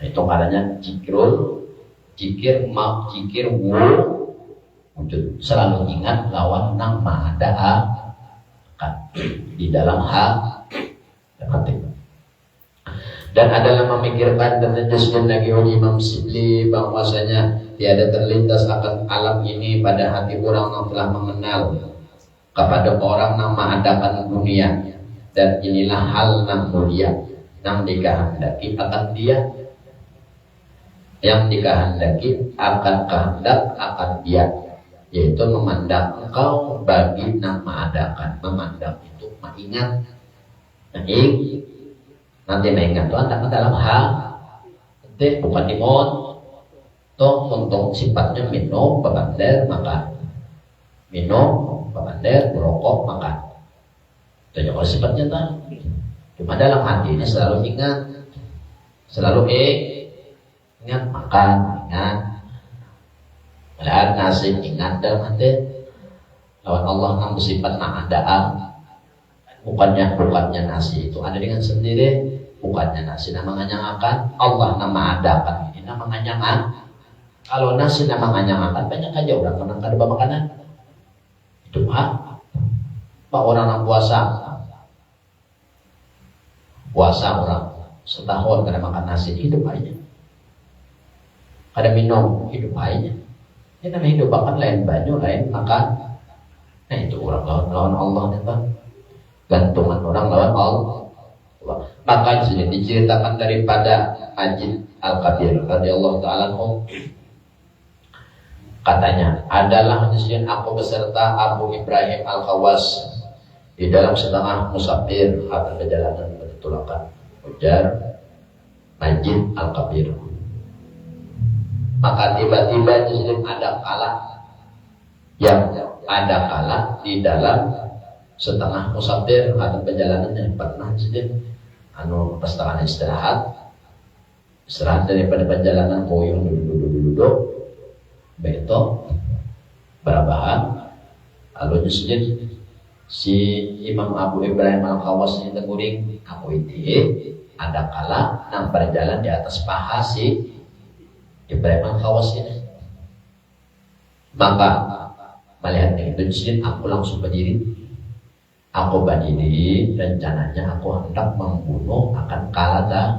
Itu karena jikir wujud. Selalu ingat lawan nang ma'ada di dalam hati. Dan adalah memikirkan dan menjelaskan lagi oleh Imam Shibli bahwasanya tiada terlintas akan alam ini pada hati orang yang telah mengenal kepada orang yang mengadakan dunia. Dan inilah hal yang mulia yang dikehendaki akan dia, yang dikehendaki akan kehendak akan dia, yaitu memandang engkau bagi yang mengadakan. Memandang itu mengingat, nanti mengingat itu anda dalam hal nanti bukan dimon toh untuk sifatnya minum bebander makan, minum bebander merokok makan. Itu kalau sifatnya tak. Cuma dalam hati ini selalu ingat, selalu ingat makan, ingat melihat nasi, ingat dalam hati lawan Allah yang bersifat ma'adaan. Bukannya nasi itu ada dengan sendiri, bukannya nasi nama nganyangakan, Allah nama adakan ini nama nganyangan. Kalau nasi nama nganyangakan banyak aja orang kenang kada makanan. Itu Pak orang yang puasa orang setahun kada makan nasi hidup aja. Kada minum hidup aja. Ini namanya hidup makan lain banyu lain makan. Nah itu orang lawan Allah nih Pak. Gantungan orang lawan Allah. Maka disini diceritakan daripada Majid Al-Kabir radhiyallahu ta'ala anhu. Katanya, adalah disini aku beserta Abu Ibrahim Al-Khawas di dalam setengah musafir atau perjalanan bertulakan. Ujar Majid Al-Kabir. Maka tiba-tiba disini ada kala di dalam setengah musafir atau perjalanan yang pernah disini setengah istirahat daripada perjalanan koyong duduk beto berabahan lalu disini si Imam Abu Ibrahim Al-Khawas ini teguring aku ini ada kala nang berjalan di atas paha si Ibrahim Al-Khawas ini. Maka melihat itu disini aku langsung berdiri. Aku berdiri, rencananya aku hendak membunuh akan kala tadi.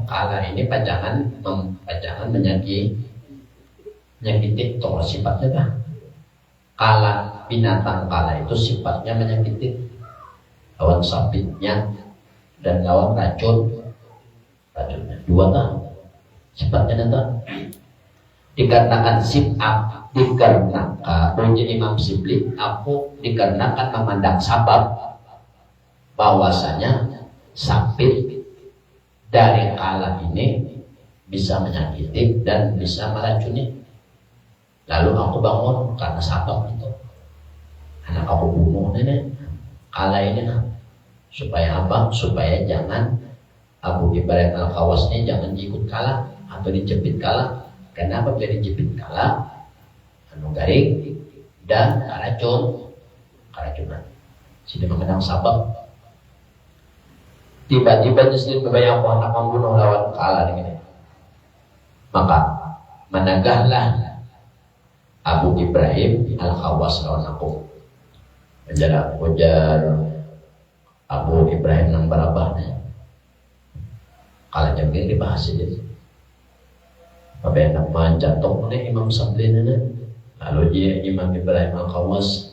Kala ini pajangan menyakiti toh sifatnya bah. Kala binatang kala itu sifatnya menyakiti lawan sabitnya dan lawan racunnya dua sifatnya nanti dikarenakan dikarenakan Imam Sibli aku dikarenakan memandang sabab bahwasanya sabit dari kala ini bisa menyakiti dan bisa meracuni. Lalu aku bangun karena sabab itu. Anak aku bunuh nenek kala ini supaya apa? Supaya jangan Abu Ibrahim Al-Khawas ini jangan diikut kala atau dijepit kala. Kenapa bila dijepit kala garing dan keracunan. Sini mengenang sabab. Tiba-tiba disini bebayang aku anak membunuh lawan kala ini. Maka menegahlah Abu Ibrahim Al-Khawas lawan aku. Ujar Abu Ibrahim nang barabahnya. Kala jangkir dibahas ini. Apa nak manjatok oleh Imam Sabli nana. Lalu dia Imam Ibrahim Al-Khawas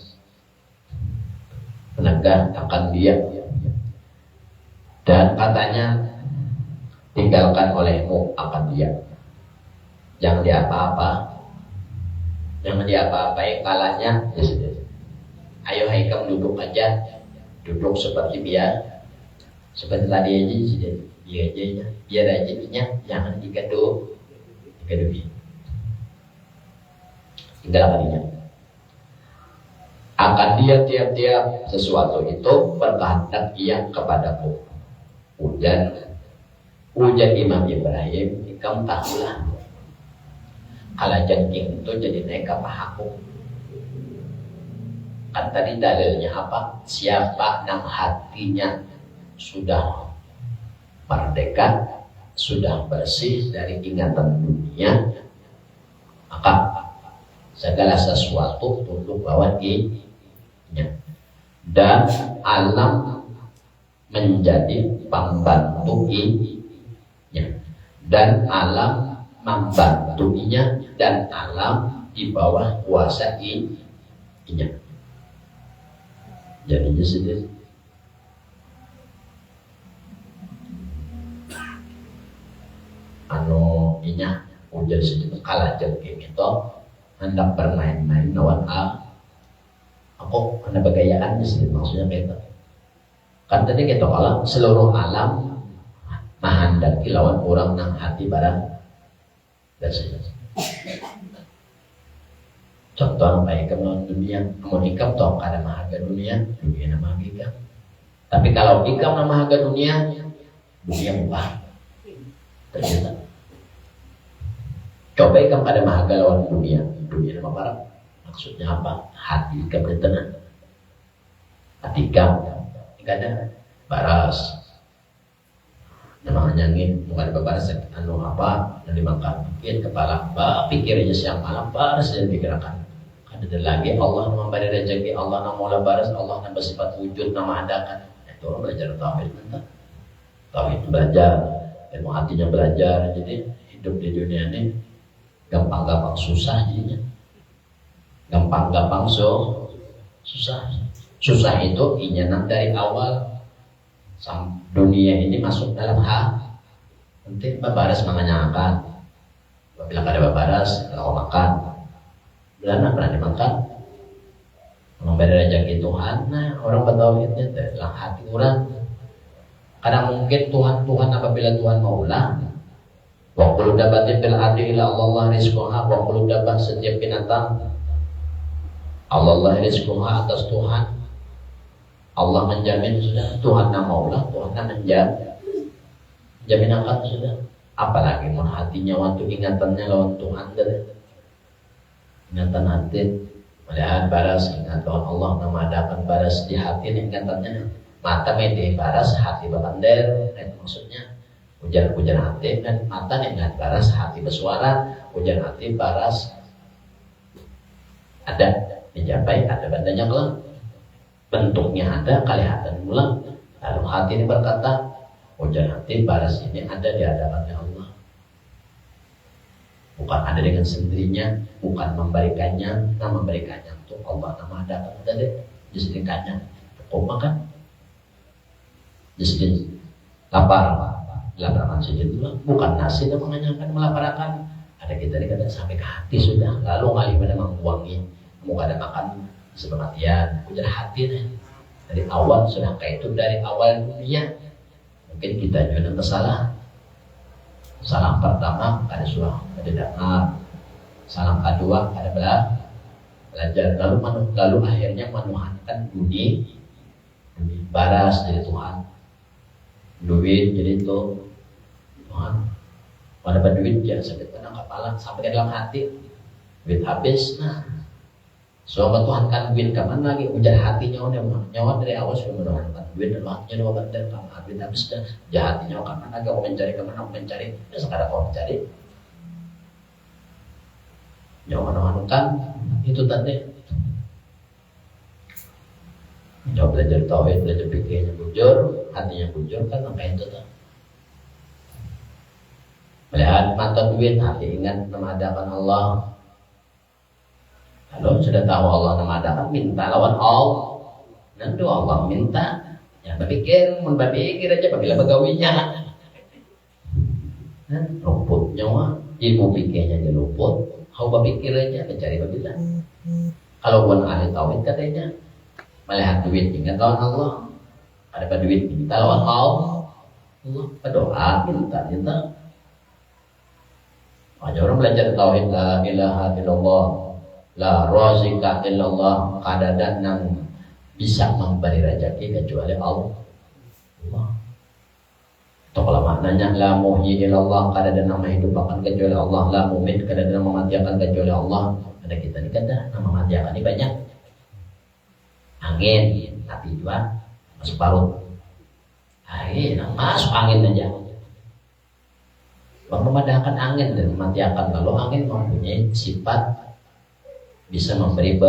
menegah akan dia dan katanya tinggalkan olehmu akan dia. Jangan diapa-apain kalanya. Ayo hai kamu duduk aja, duduk seperti biasa, seperti tadi aja biar aja jangan digaduh. Tinggal kalinya akan dia tiap-tiap sesuatu itu berkehendak ia kepadaku. Ujar Imam Ibrahim, kamu tahulah kalau jengking itu jadi naik ke pahaku. Kan tadi dalilnya apa? Siapa yang hatinya sudah merdeka, sudah bersih dari ingatan dunia, maka segala sesuatu tunduk bawah dinya dan alam menjadi pembantunya dan alam membantunya dan alam di bawah kuasa inya. Jadinya sendiri inya ujar sedikit kalah jengking itu hendak bermain-main lawan aku karena bagayaan sih maksudnya gitu. Kan tadi kita kalau seluruh alam menghendaki lawan orang nang hati barang dan sebagainya. Contoh apa ikam lawan dunia, mau ikam toh kada mahaga dunia nama ikam. Tapi kalau ikam nama mahaga dunia mubah ternyata. Coba ikam kada mahaga lawan dunia nama barang. Maksudnya apa? Hati ikam tenang. Hati ikam kada baras. Memang nyangin bukan babaras anu apa yang dimakan bikin kepala pikirnya siang malam baras dan dikirakan ada lagi Allah memberi rezeki Allah nama baras Allah nama sifat wujud nama adakan itu orang belajar tauhid entah tauhid belajar ilmu hatinya belajar jadi hidup di dunia ini gampang-gampang susah jadinya gampang-gampang susah itu inyanak dari awal dunia ini masuk dalam nanti babaras menganyakan bila ada babaras kalau makan belana berani makan memberi rezeki Tuhan nah orang bertauhidnya dalam hati orang kadang mungkin Tuhan apabila Tuhan maulah wa qul dabatin bil ardi ila Allah rizquha wa qul dabat setiap binatang Allah rizquha atas Tuhan Allah menjamin sudah Tuhan maulah Tuhan menjamin akan sudah apalagi mau hatinya waktu ingatannya lawan Tuhan ingatan hati melihat baras ingat Tuhan Allah nama adakan baras di hati ingatannya mata mede baras hati bapander maksudnya hujan hati dan mata ingat baras hati bersuara hujan hati baras ada dicapai ada bandanya kelak bentuknya ada kelihatan ulang lalu hati ini berkata hujan hati baras ini ada di hadapannya Allah bukan ada dengan sendirinya bukan memberikannya memberikannya untuk Allah nama hadapan ada deh disediakannya cukup makan disediakan lapar masjid itu bukan nasi dan mengenyangkan melaparkan ada kita dikata sampai ke hati sudah lalu ngalih pada menguangi mau ada makan sebematian ujar hati nih dari awal sudah kayak itu dari awal dunia mungkin kita juga salah pertama ada surah ada dengar salah kedua ada belajar lalu akhirnya menuhankan dunia baras jadi Tuhan duit jadi itu Tuhan pada duit ya sampai ke kepala sampai ke dalam hati duit habis nah soalnya Tuhan kan duit kemana lagi ujar hatinya nyawa dari awal sudah menuhankan duit dan waktunya dua bandar kalau duit habis dah jahat nyawa kemana lagi mau mencari kemana mau mencari ya sekarang mau mencari nyawa menuhankan itu tadi nyawa belajar tauhid belajar pikirnya bujur hatinya bujur kan sampai itu tuh melihat mata duit hati ingat mengadakan Allah kalau sudah tahu Allah mengadakan minta lawan Allah nanti Allah minta ya berpikir aja apabila begawinya rumput nyawa ilmu pikirnya di luput kau berpikir aja mencari apabila kalau bukan ahli tauhid katanya melihat duit ingat lawan Allah ada duit minta lawan Allah berdoa minta aja orang belajar tauhid la ilaha illallah la razika illallah kadadan yang bisa memberi rezeki kecuali Allah. Atau kalau maknanya la muhyi illallah kadadan nama hidup akan kecuali Allah la mumit kadadan mematikan kecuali Allah ada kita ini kada nama mematikan ini banyak angin tapi juga masuk parut angin masuk angin aja memadahkan angin dan mematikan kalau angin mempunyai sifat bisa memberi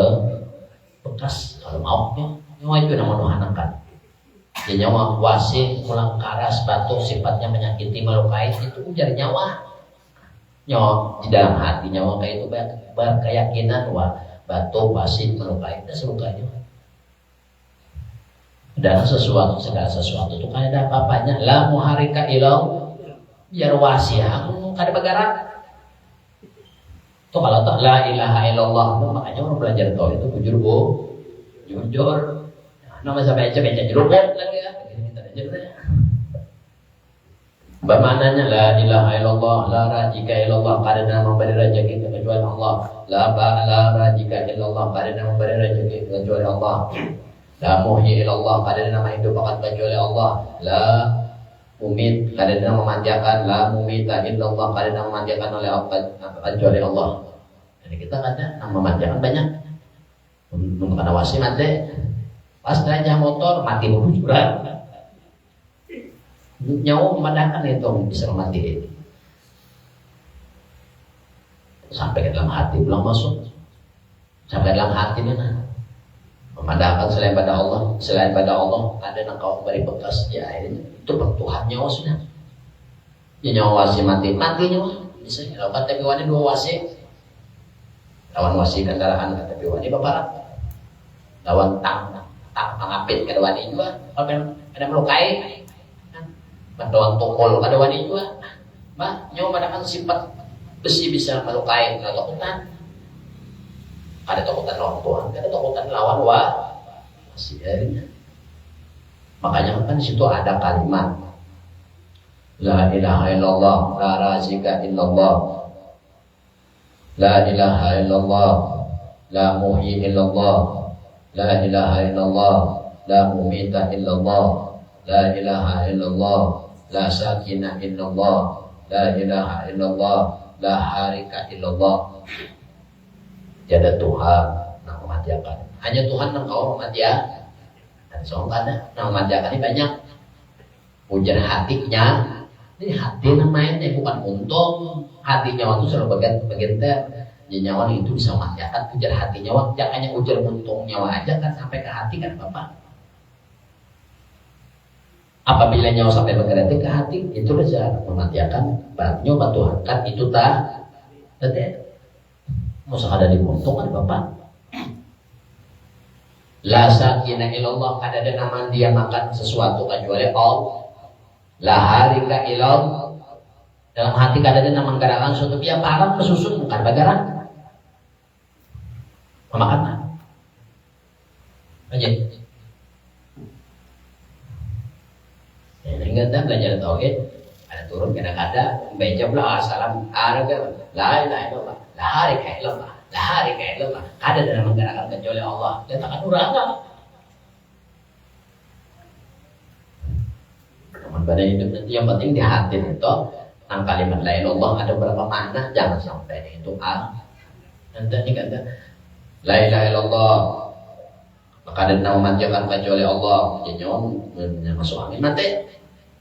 bekas kalau mau nyawa itu nama nuhanakan ya nyawa wasih ulang karas batuk sifatnya menyakiti melukai itu ujar nyawa di dalam hati nyawa kayak itu berkeyakinan batuk wasih melukai itu selukanya dalam segala sesuatu itu kan ada apa-apanya la muharika ilau biar wasih aku kada bagaran tuh kalau tak la ilaha illallah makanya orang belajar tauhid itu jujur nama sampai aja baca jeruk lagi ya kita aja bermaknanya la ilaha illallah la rajika illallah karena memberi rezeki kecuali Allah la rajika illallah karena memberi rezeki kecuali Allah la muhyi illallah karena nama hidup akan kecuali Allah la mumit karena mematikan la mumita illallah karena mematikan oleh kecuali Allah jadi kita ada nama mematikan banyak untuk karena wasi mati pas aja motor mati berbujuran nyawa memandangkan itu bisa mati sampai ke dalam hati belum masuk sampai dalam hati mana memandangkan selain pada Allah ada yang kau beri bekas ya akhirnya itu bertuhan nyawa sudah ya nyawa wasi mati nyawa bisa lawan tapi wani dua wasi lawan wasi kendaraan kata wani bapak lawan tang pangapit kada wani juga kalau ada melukai bantuan tukul kada wani juga bah nyawa padahal sifat besi bisa melukai kada takutan ada takutan lawan Tuhan kada takutan lawan masih akhirnya makanya kan situ ada kalimat la ilaha illallah la razika illallah la ilaha illallah la muhyi illallah la ilaha illallah la mumita illallah la ilaha illallah la sakina illallah la ilaha illallah la harika illallah tiada Tuhan yang mematiakan hanya Tuhan yang kau mematiakan dan soal ada yang mematiakan ini banyak ujar hatinya ini hati namanya bukan untung hati nyawa itu selalu bagian nyawa itu bisa mematiakan ujar hati nyawa jangan hanya ujar untung nyawa aja kan sampai ke hati kan Bapak apabila nyawa sampai bergerak ke hati itu saja mematiakan baratnya obat Tuhan kan itu tak masa ada di untung kan Bapak la sakina illallah ada nama dia makan sesuatu kecuali Allah la harika illallah dalam hati kada ada nama gerakan suatu dia parang kesusun bukan bagaran memakan aja ingat dah belajar tauhid ada turun kadang-kadang baca pula salam araga la ilaha illallah la harika illallah la harika illallah ada dalam menggerakkan kecuali Allah dia takkan uraga teman pada hidup nanti yang penting di hati itu nang kalimat la ilaha illallah ada berapa makna jangan sampai itu nanti ini kata la ilaha illallah maka ada nama manjakan kecuali Allah jadi nyawa masuk angin mati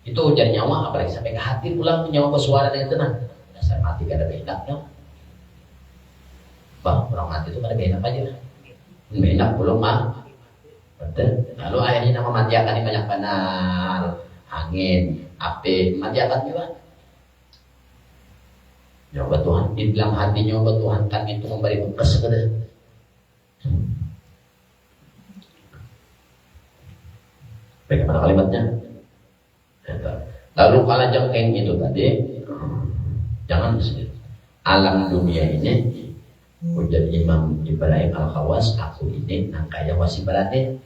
itu ujar nyawa apalagi sampai ke hati pulang nyawa bersuara dengan tenang dasar mati gak ada benaknya bang orang mati itu kada benak aja benak belum mah betul lalu akhirnya nama mati akan ini banyak benar angin api mati akan juga nyawa Tuhan di dalam hati nyawa Tuhan kan itu memberi bekas kepada bagaimana kalimatnya lalu kalau jengkeng itu tadi jangan sedih alam dunia ini ujar Imam Ibrahim Al-Khawas aku ini nangkaya wasi berarti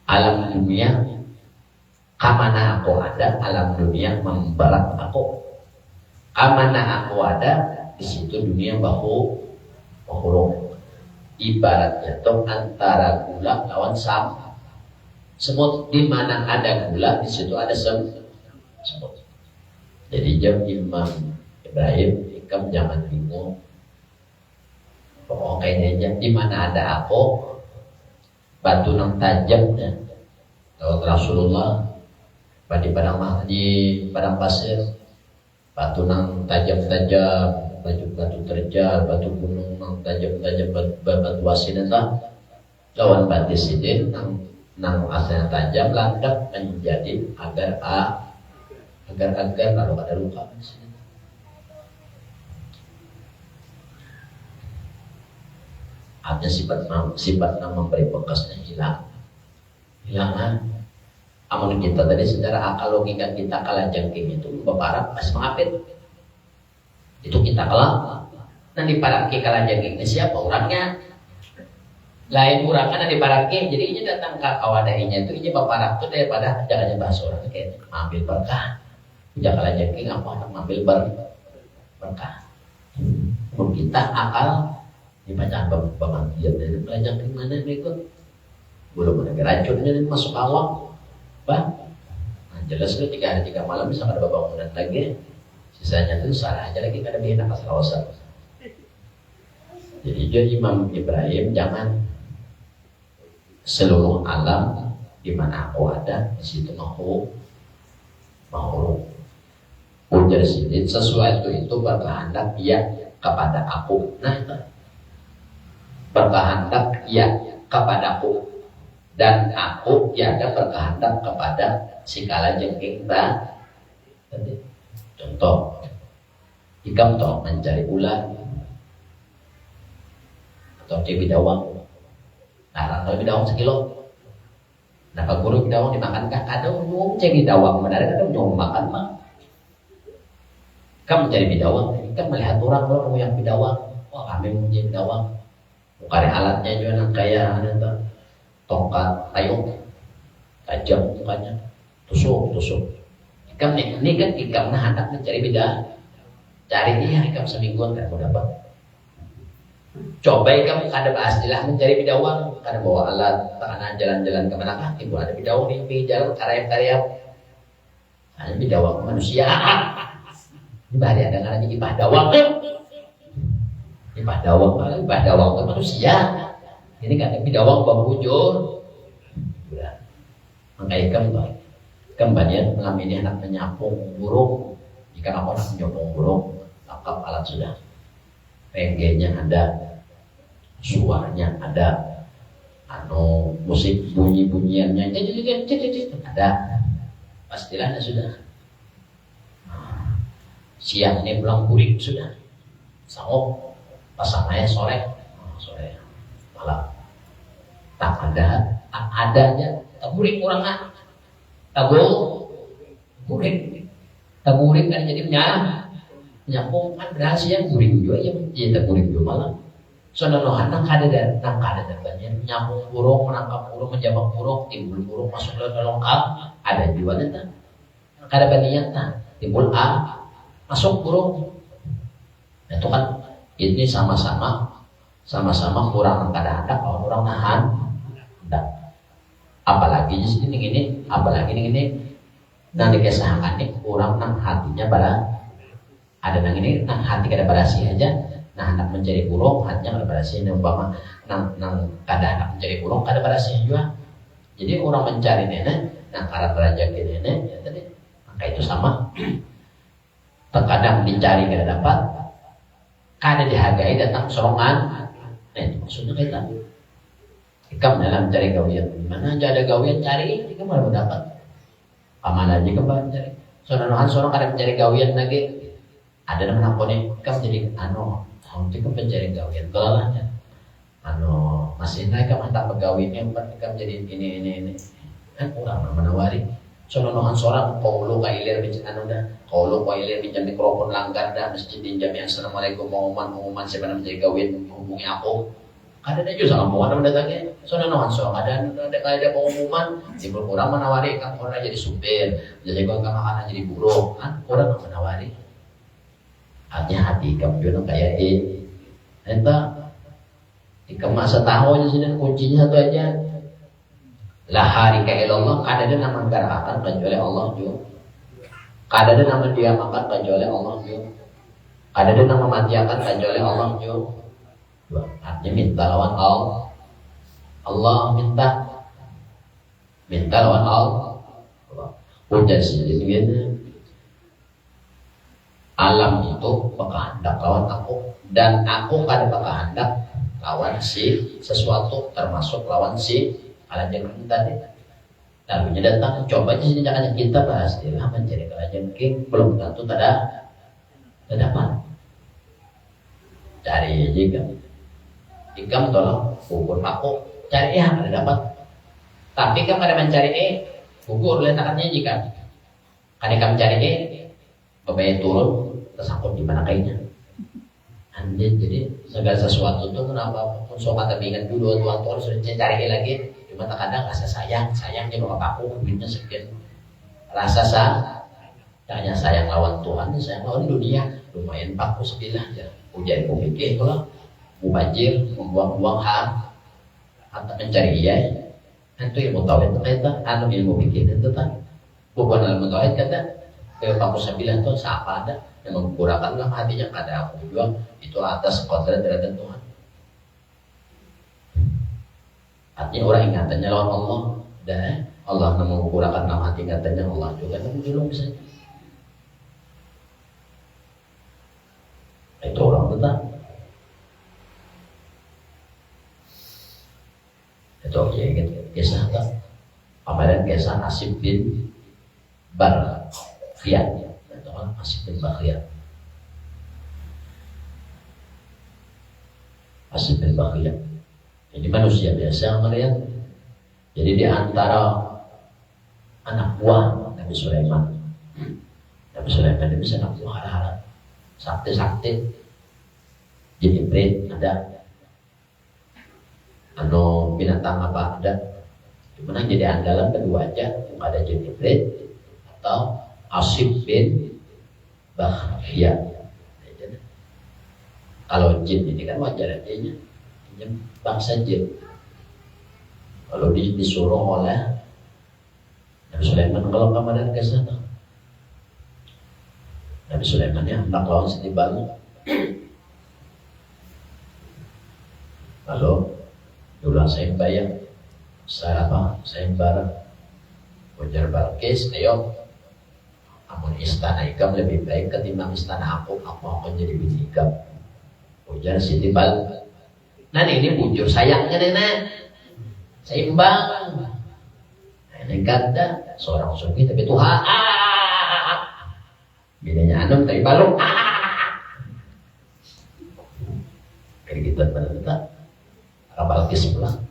alam dunia kamana aku ada alam dunia membalat aku kamana aku ada di situ dunia bahu ibaratnya tuh antara gula lawan semut di mana ada gula di situ ada semut. Jadi jam Imam Ibrahim kamu jangan bingung. Pokoknya di mana ada aku batu yang tajam ya. Kalau Rasulullah di padang pasir batu yang tajam-tajam batu terjal batu gunung yang tajam-tajam batu asin entah lawan batu sidin nang asalnya tajam landak menjadi agar lalu ada luka di sini. Ada sifat memberi bekasnya hilang kan? Amun kita tadi secara akal logika kita kalah jangking itu beparah pas mengapit itu kita kalah. Nanti para kalah jangking siapa orangnya? Lain kurang kan di barake jadi ini datang ke kawadainya itu ini bapak itu daripada jangan bahas orang kayak ambil berkah jangan jengking apa ambil berkah kita akal dibaca bapak dia dari belajar gimana berikut belum ada racunnya masuk awak bah jelas itu 3 hari 3 malam bisa ada bangunan lagi sisanya itu salah aja lagi kada bina kasalawasan jadi dia Imam Ibrahim jangan seluruh alam di mana aku ada di situ aku makhluk. Ujar sini sesuatu itu berkehendak ya kepada aku. Nah, berkehendak ya kepadaku dan aku tiada berkehendak kepada si kalajengking tadi. Contoh, ikam toh mencari ular atau di bidawang. Nah, kalau bidawang sekilo, nah kalau guru bidawang dimakankah? Kadang nyum cek bidawang, benar kadang nyum makan mah. Kamu mencari bidawang, kan melihat orang yang bidawang, wah kami mau jadi bidawang. Bukan alatnya juga nak kayak ada tongkat payung, tajam mukanya, tusuk. Ikam ini kan ikam nah hendak mencari bidawang, cari dia ikam semingguan kan mau dapat. Coba ikam ada istilah mencari bidawang, karena bawa alat, tangan jalan-jalan kemana kah? Ibu ada bidawang di pinggir jalan karya-karya, ada bidawang manusia. Ini bahaya ada namanya ibah dawang. Ibah dawang itu manusia. Ini kan bidawang bang bujur. Maka ikam kembalian mengambil anak menyapung burung. Jika aku nak menyapung burung, lengkap alat sudah. Penggenya ada, suaranya ada, musik bunyi-bunyiannya ada. Pastilah sudah. Siang ini pulang kuring sudah, sanggup pasangannya sore malam tak adanya tak kuring kurang tak kuring kan jadi nyambung kan berhasil kuring juga ya tak kuring juga malam soalnya nang kada dan banyak nyambung burung menangkap burung menjambak burung timbul burung masuk ke longkang ada juga kan kada banyak timbul masuk burung. Nah, itu kan ini sama-sama kurang kadang-kadang kalau orang nahan. Nah, apalagi ini nanti kesahangan ini kurang nang hatinya pada ada nang ini nang hati kada berasi aja. Nah, hendak mencari burung hatinya kada berasi umpama nang kada hendak mencari burung kada berasi juga. Jadi orang mencari nenek, nang karat rezeki nenek ya tadi. Maka itu sama. Terkadang dicari kada dapat, kada dihargai datang sorongan. Nah itu maksudnya kita. Ikam dalam cari gawian, mana aja ada gawian cari, ikam baru dapat. Paman aja kembali cari. Soalnya seorang kada mencari gawian lagi. Ada nama apa nih? Ikam jadi ikam pencari gawian belalahnya. Masih naik ikam hantar pegawainya, ikam jadi ini. Kan kurang menawari. Soalnya seorang kaulo kailir bincang kaulo kailir bincang mikrofon langgar dah masjid dinjam yang assalamualaikum pengumuman siapa nama menjadi kawin hubungi aku. Kada ada juga sama mau mendatangnya. Soalnya seorang ada pengumuman timbul kurang menawari kan orang jadi supir jadi kau makanan jadi buruh kan orang menawari. Hati-hati kamu juga kayak entah dikemas setahun sini kuncinya satu aja. La hari ka ilallah kada ada nama gerakan kecuali Allah juga. Kada ada nama dia makan kecuali Allah juga. Kada ada nama matiakan kecuali Allah juga. Artinya minta lawan Allah. Allah minta lawan Allah. Ujar sendiri begini. Alam itu berkehendak lawan aku dan aku kada berkehendak lawan si sesuatu termasuk lawan si kalajengking tadi. Lalunya datang coba aja sini jangan kita bahas dia mencari kalajengking belum tentu dapat. Cari aja kan. Ikam tolong ukur aku cari ada dapat. Tapi kamu ada mencari ukur letakkannya jika kan kamu cari bebannya turun tersangkut di mana kainnya. Jadi segala sesuatu itu kenapa pun so kata bingat dulu tuan sudah cari lagi. Cuma terkadang rasa sayangnya bapak aku duitnya sekian rasa hanya sayang lawan Tuhan sayang lawan dunia lumayan paku sebilah ya ujian pemikir itulah mubajir membuang-buang atau mencari itu ilmu tauhid ternyata ilmu pikir itu kan bukan ilmu tauhid kata paku sebilah itu siapa ada yang mengkurangkanlah hatinya kada aku juga itu atas kodrat dari Tuhan. Artinya orang ingatannya lawan Allah dan Allah mengukurakan nama tingkatannya, Allah juga menyulung saja. Itu orang tetap. Itu ya gitu. Kisah tak? Pameran kisah Asib bin Barkhiyat. Itu kan Asib bin Barkhiyat. Asib bin Barkhiyat. Jadi manusia biasa melihat. Jadi di antara anak buah Nabi Sulaiman. Nabi Sulaiman ini bisa anak buah hara-hara. Sakti-sakti. Jadi Jibril ada. Anu binatang apa ada. Cuma jadi andalan kedua aja. Yang ada Jibril atau Asib bin Barkhiyat. Kalau jin ini kan wajar aja. Bangsa jin. Kalau disuruh oleh Nabi Sulaiman kalau kemarin ke sana, Nabi Sulaiman ya hendak lawan setibal. Lalu dulu saya bayang, saya apa? Saya bareng ujar Balkis, ayo, amun istana ikam lebih baik ketimbang istana aku akan jadi bini ikam. Ujar Siti Bal. Nah ini bujur sayangnya nenek, seimbang. Nenek ganda, seorang suami tapi Tuhan. Bininya Anum tapi balung. Kayak gitu benar-benar. Balkis pulang.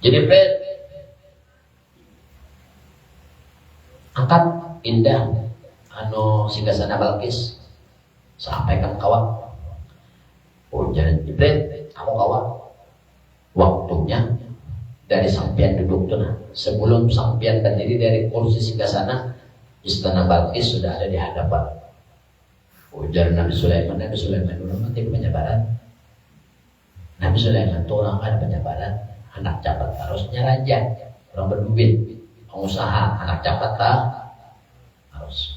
Jadi Fred angkat indah anu singgasana Balkis sampaikan kawan. Oh jangan Fred, kamu kawan. Waktunya dari sampian duduk tuh, sebelum sampian berdiri dari kursi singgasana, istana Balkis sudah ada di hadapan. Ujar Nabi Sulaiman dulu mati penyebaran. Nabi Sulaiman itu orang ada penyebaran, anak capat harusnya raja, orang berduit, pengusaha, anak capat tak harus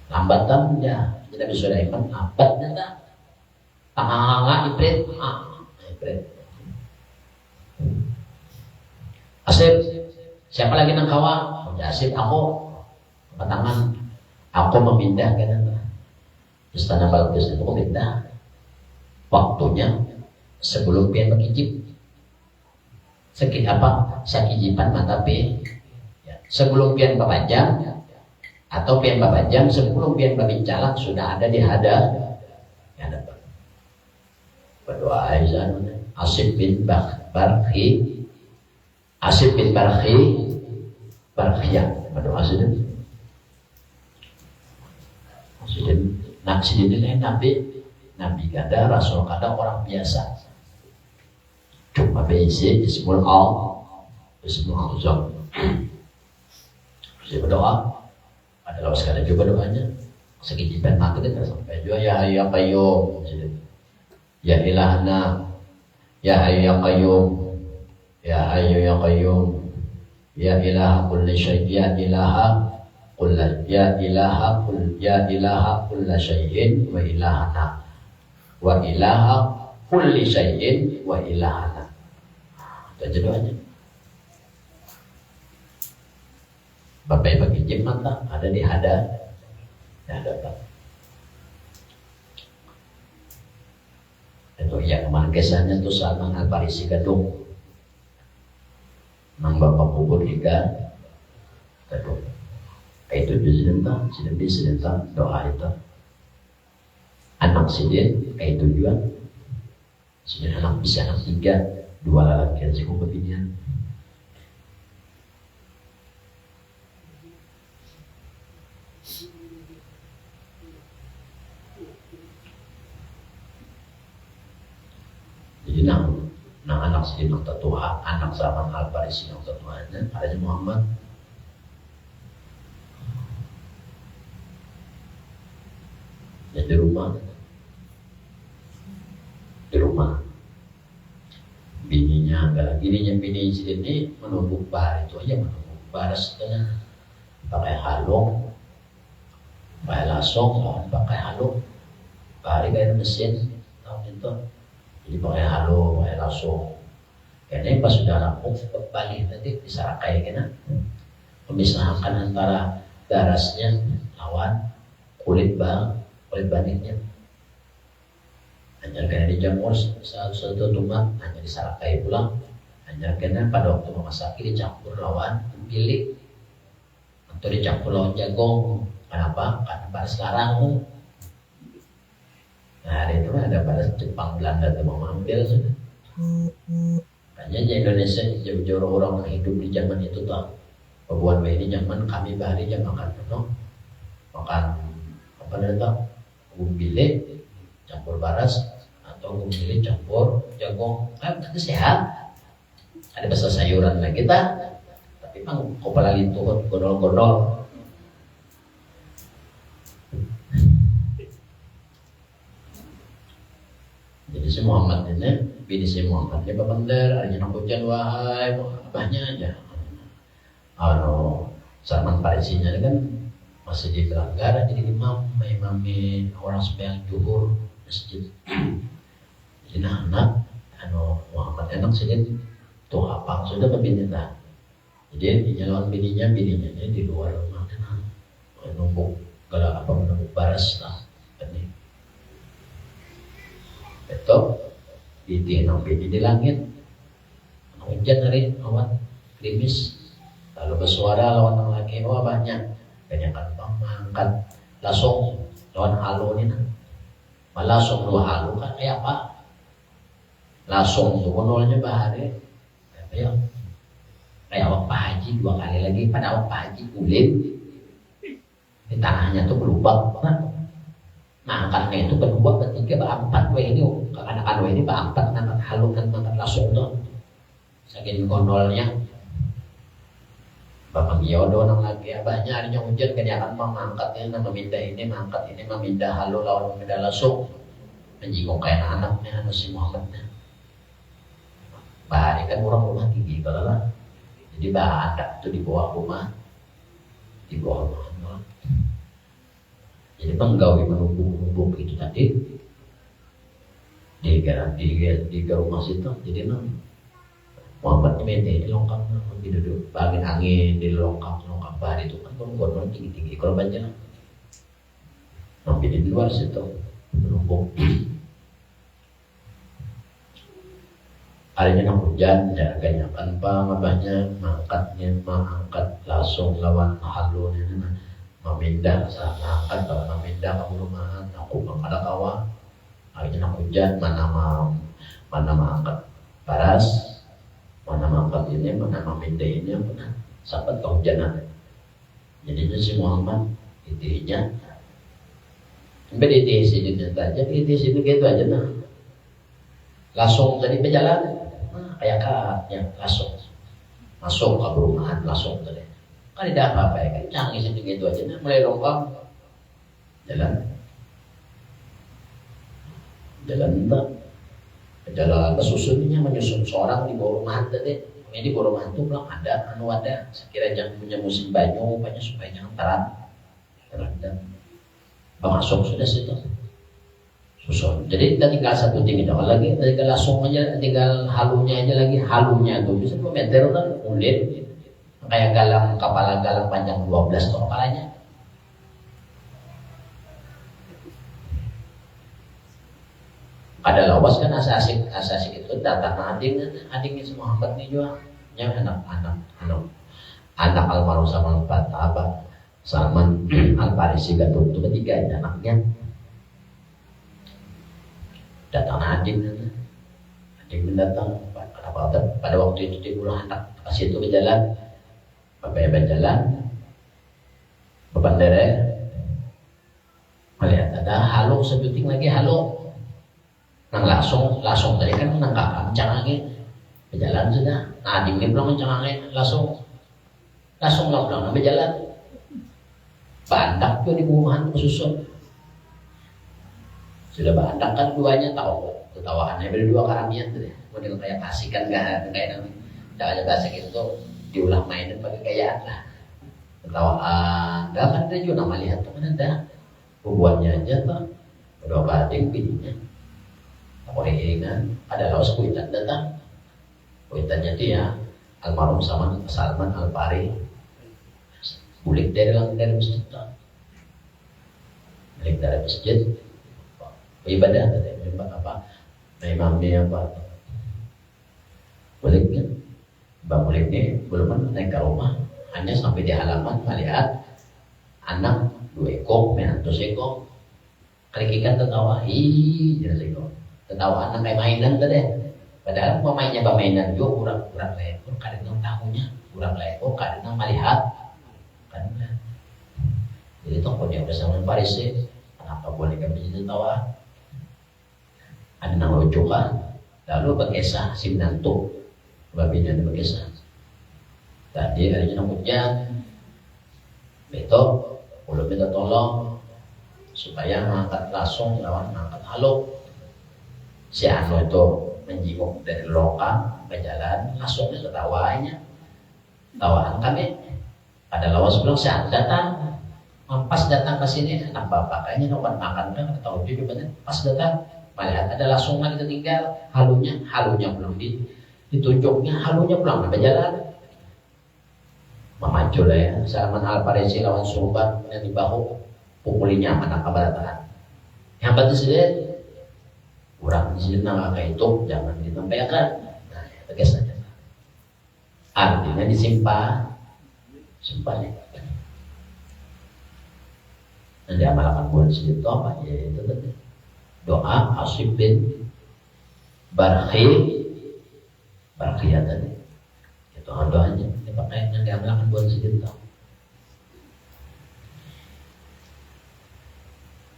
lambat ya. Nabi Sulaiman lambatnya tak, Ibrit, Ibrit. Asib, siapa lagi nang kawa? Asib aku, tangan, aku memindah kan? Istana Balkis itu memindah. Waktunya sebelum pian berkicip sakit apa sakijipan mata pian ya. Sebelum pian babajang atau pian babajang sebelum pian babincalak sudah ada di hadapan. Berdoa Aizan Asib bin Barkhi Asib bin Barkhiyat berdoa sudah nak sidin Nabi kada Rasul kada orang biasa. Cuma BC Ismul Azam. Saya berdoa. Adalah sekali juga doanya. Sekijiban mati kita sampai juga ya Hayyu ya Qayyum. Ya Ilahna. Ya Hayyu ya Qayyum. Ya Hayyu ya Qayyum. Ya Ilaha kulli syai'. Ya Ilaha kulli ya Ilaha kulli syai'in wa ilahana. Wa ilaha kulli syai'in wa ilahana. Itu doanya. Bapak bagi jimat ada di hadapan. Itu yang kemarin kisahnya tuh Salman Al-Farisi Gadung. Nang bapak kubur ikan Gadung. Itu disidentah doa itu. Anak sidin kayak tujuan. Sidin anak bisa anak 3. 2 lagi yang cukup kepinian. Jadi nang anak sidin yang tertua, anak Salman Al-Farisi yang tertuanya adanya Muhammad. Ya di rumah bininya bini ini menumbuk bar itu aja, menumbuk bar setengah pakai halung, pakai lasong, pakai halung, bar kayak mesin tahu itu, jadi pakai halung, pakai lasong, Karena pas sudah rampung balik tadi disarakai kena memisahkan antara darasnya lawan kulit baniknya. Hanya kena dijamur satu tumak, hanya disarakai pulang. Hanya kena pada waktu memasak dicampur lawan bilik atau dicampur lawan jagung. Kenapa? Karena pada sekarang nah itu ada pada Jepang Belanda tuh mau ambil sudah. Hanya di Indonesia jauh-jauh orang yang hidup di zaman itu tuh pembuat ini zaman kami bahari jam makan apa namanya gumbile campur baras atau gumbile campur jagung kan itu sehat. Ada besar sayuran lah kita, tapi memang kepala lintuh gondol-gondol. Jadi si Muhammad ini, bini si Muhammad ini berbandar, ada yang hujan wahai, abahnya aja. Salman Farisinya kan masih di Belanggar, jadi imami orang sembahyang zuhur masjid. Jadi anak, Muhammad enak sedih tuh apa sudah kebini lah. Jadi di jalan bininya di luar rumah kan, numpuk galak apa menumpuk baras lah. Betul, di langit, hujan hari awan krimis, lalu bersuara lawan yang lagi, banyak, banyakan mangkat, langsung lawan halu ini, malah langsung dua halu kan kayak apa? Langsung nolnya bahari, kayak awak Pak Haji 2 kali lagi pada awak Pak Haji kulit, di tanahnya tuh berubah, nah angkatnya itu kedua, ketiga, keempat, ini anak-anak ini keempat, angkat halu dan angkat langsung tuh, saking gondolnya, bapak Yodo nang lagi abahnya harinya hujan kan dia akan mengangkatnya, memindah ini, memindah halu lawan memindah langsung, menjinggung kayak anaknya, si Muhammadnya, bahari kan orang rumah tinggi kalau lah, jadi badak itu di bawah rumah. Jadi penggawi menumpuk itu tadi di rumah situ. Jadi Muhammad ini di longkang duduk bagian angin di longkang bahari itu kan gondol tinggi kalau banjir di luar situ menumpuk. Harinya hujan, jaganya kan abahnya mengangkat langsung lawan halu ini. Memindah saat angkat kalau memindah kamu rumahan aku ada kawan akhirnya hujan mana angkat baras mana angkat ini mana memindah ini mana sampai kehujanan jadinya si Muhammad intinya sampai di sini aja di sini gitu aja langsung dari berjalan kayak katanya langsung masuk ke perumahan langsung tadi. Kan tidak apa-apa ya kan, canggih sedikit itu aja, mulai longkang, jalan kesusunnya menyusun seorang di bawah rumah tadi, ini di bawah rumah itu belum ada, sekira jam punya musim banyu, banyak supaya jangan terang, masuk sudah situ, susun. Jadi kita tinggal satu tinggi doang lagi, tinggal langsung aja, tinggal halunya aja lagi, halunya tuh bisa 2 meter kan, kulit. Kayak kepala galang panjang 12 tuh kepalanya. Ada lawas kan asasik itu datang adingnya si Muhammad nih juga. Yang anak almarhum sama abah Salman Al-Farisi Gatot itu ketiga anaknya. Datang adik mendatang pada waktu itu dia pulang anak kasih itu berjalan. Bapak berjalan berbandara melihat ada halu sejuting lagi halu nang langsung tadi kan menangkap cangangin berjalan sudah adik ini belum mencangangin langsung pulang berjalan bandak tuh di bumahan kesusun sudah bandak kan duanya tahu ketawaannya berdua karamian tuh deh model kayak pasikan kayak ada kasih itu diulang mainin pakai gayaan lah ketawaan dah kan ada juga nama lihat teman ada bubuannya aja tuh udah bading bininya aku ringan ada lawas kuitan datang Kuitannya dia almarhum Salman Al-Fari bulik dari masjid, bulik dari masjid, ibadah apa, imamnya apa, buliknya, buliknya belum naik ke rumah, hanya sampai di halaman melihat anak 2 ekor, menantu sekor, kerikikan tertawa, jelas sekor, tertawa anak kayak mainan tadi. Padahal pemainnya permainan juga kurang lekor, kadang tahunya kurang lekor, kadang melihat, kan? Jadi tokoh dia bersama Farisi, kenapa boleh kami tertawa? Ada nang lucu kan? Lalu berkisah si menantu, babinya ada berkisah. Tadi harinya nang hujan, beto, belum minta tolong supaya mengangkat langsung lawan mengangkat halo. Si Anu itu menjenguk dari lokal ke jalan, langsung ketawanya, tawaan kami. Ada lawas bilang saya datang, pas datang ke sini, anak bapak kayaknya nomor makan kan, tahu juga benar. Pas datang, melihat ada langsung lagi tertinggal, halunya belum ditunjuknya, halunya pulang ke jalan. Memacu lah ya, Salman Al-Farisi lawan Surban yang di bahu, pukulinya anak keberatan. Yang betul sih kurang disenang kayak itu, jangan ditampilkan. Nah, tegas saja. Artinya simpan ya. Dan diamalkan bulan segitu apa? Ya itu tadi. Doa Asib bin Barkhiyah tadi. Itu doanya. Dipakai yang diamalkan bulan segitu.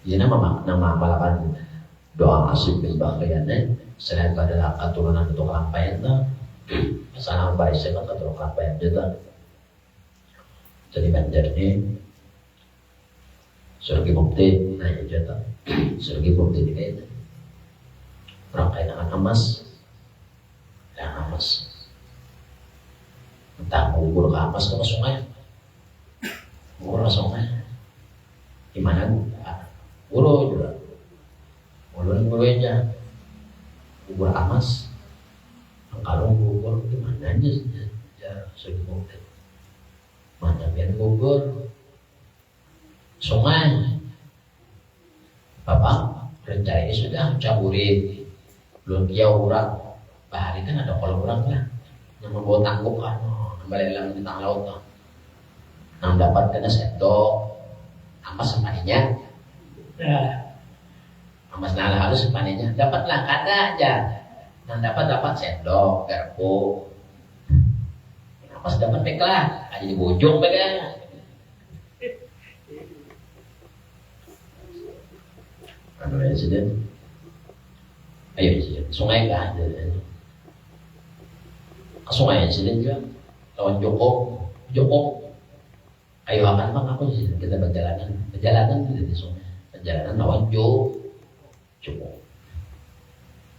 Jadi nama amalkan doa Asib bin Bakhriyane selain adalah keturunan untuk kelampaian tuh pesanan Farisi kan keturunan kelampaian juga. Jadi banjar ini surgi bukti nah ya jatuh surgi bukti ini kayak orang kain dengan emas entah mengukur ke emas ke sungai mengukur ke sungai gimana guru juga ulun aja bubur emas kalau bubur gimana aja ya sebut mana biar bubur sungai bapak rencana sudah caburin belum dia orang bahari kan ada kalau orang lah yang membawa tanggup kan kembali dalam bintang laut tuh yang dapat kena sendok emas sempaninya emas nala halus sempaninya dapatlah kada aja yang dapat sendok garpu emas dapat peklah aja di bojong bega anu insiden ayo insiden sungai nggak ada ke sungai insiden juga lawan Joko ayo akan bang aku insiden kita berjalanan di sungai perjalanan lawan Joko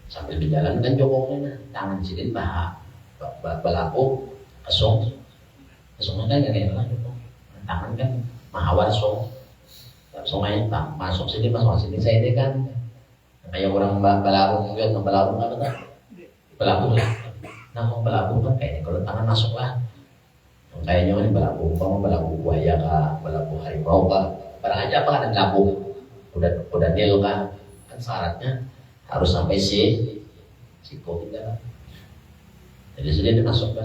sambil berjalan kan Joko tangan insiden balaku kesong kan gak kayak lah tangan kan mahawar sungai masuk sini saya ini kan kayak orang belarung apa tuh belarung lah mau belarung kan kayaknya kalau tangan masuk lah kayaknya ini belarung buaya kah belarung harimau kah barang aja apa kan labung udah nil kan syaratnya harus sampai siko tinggal jadi sudah masuk ke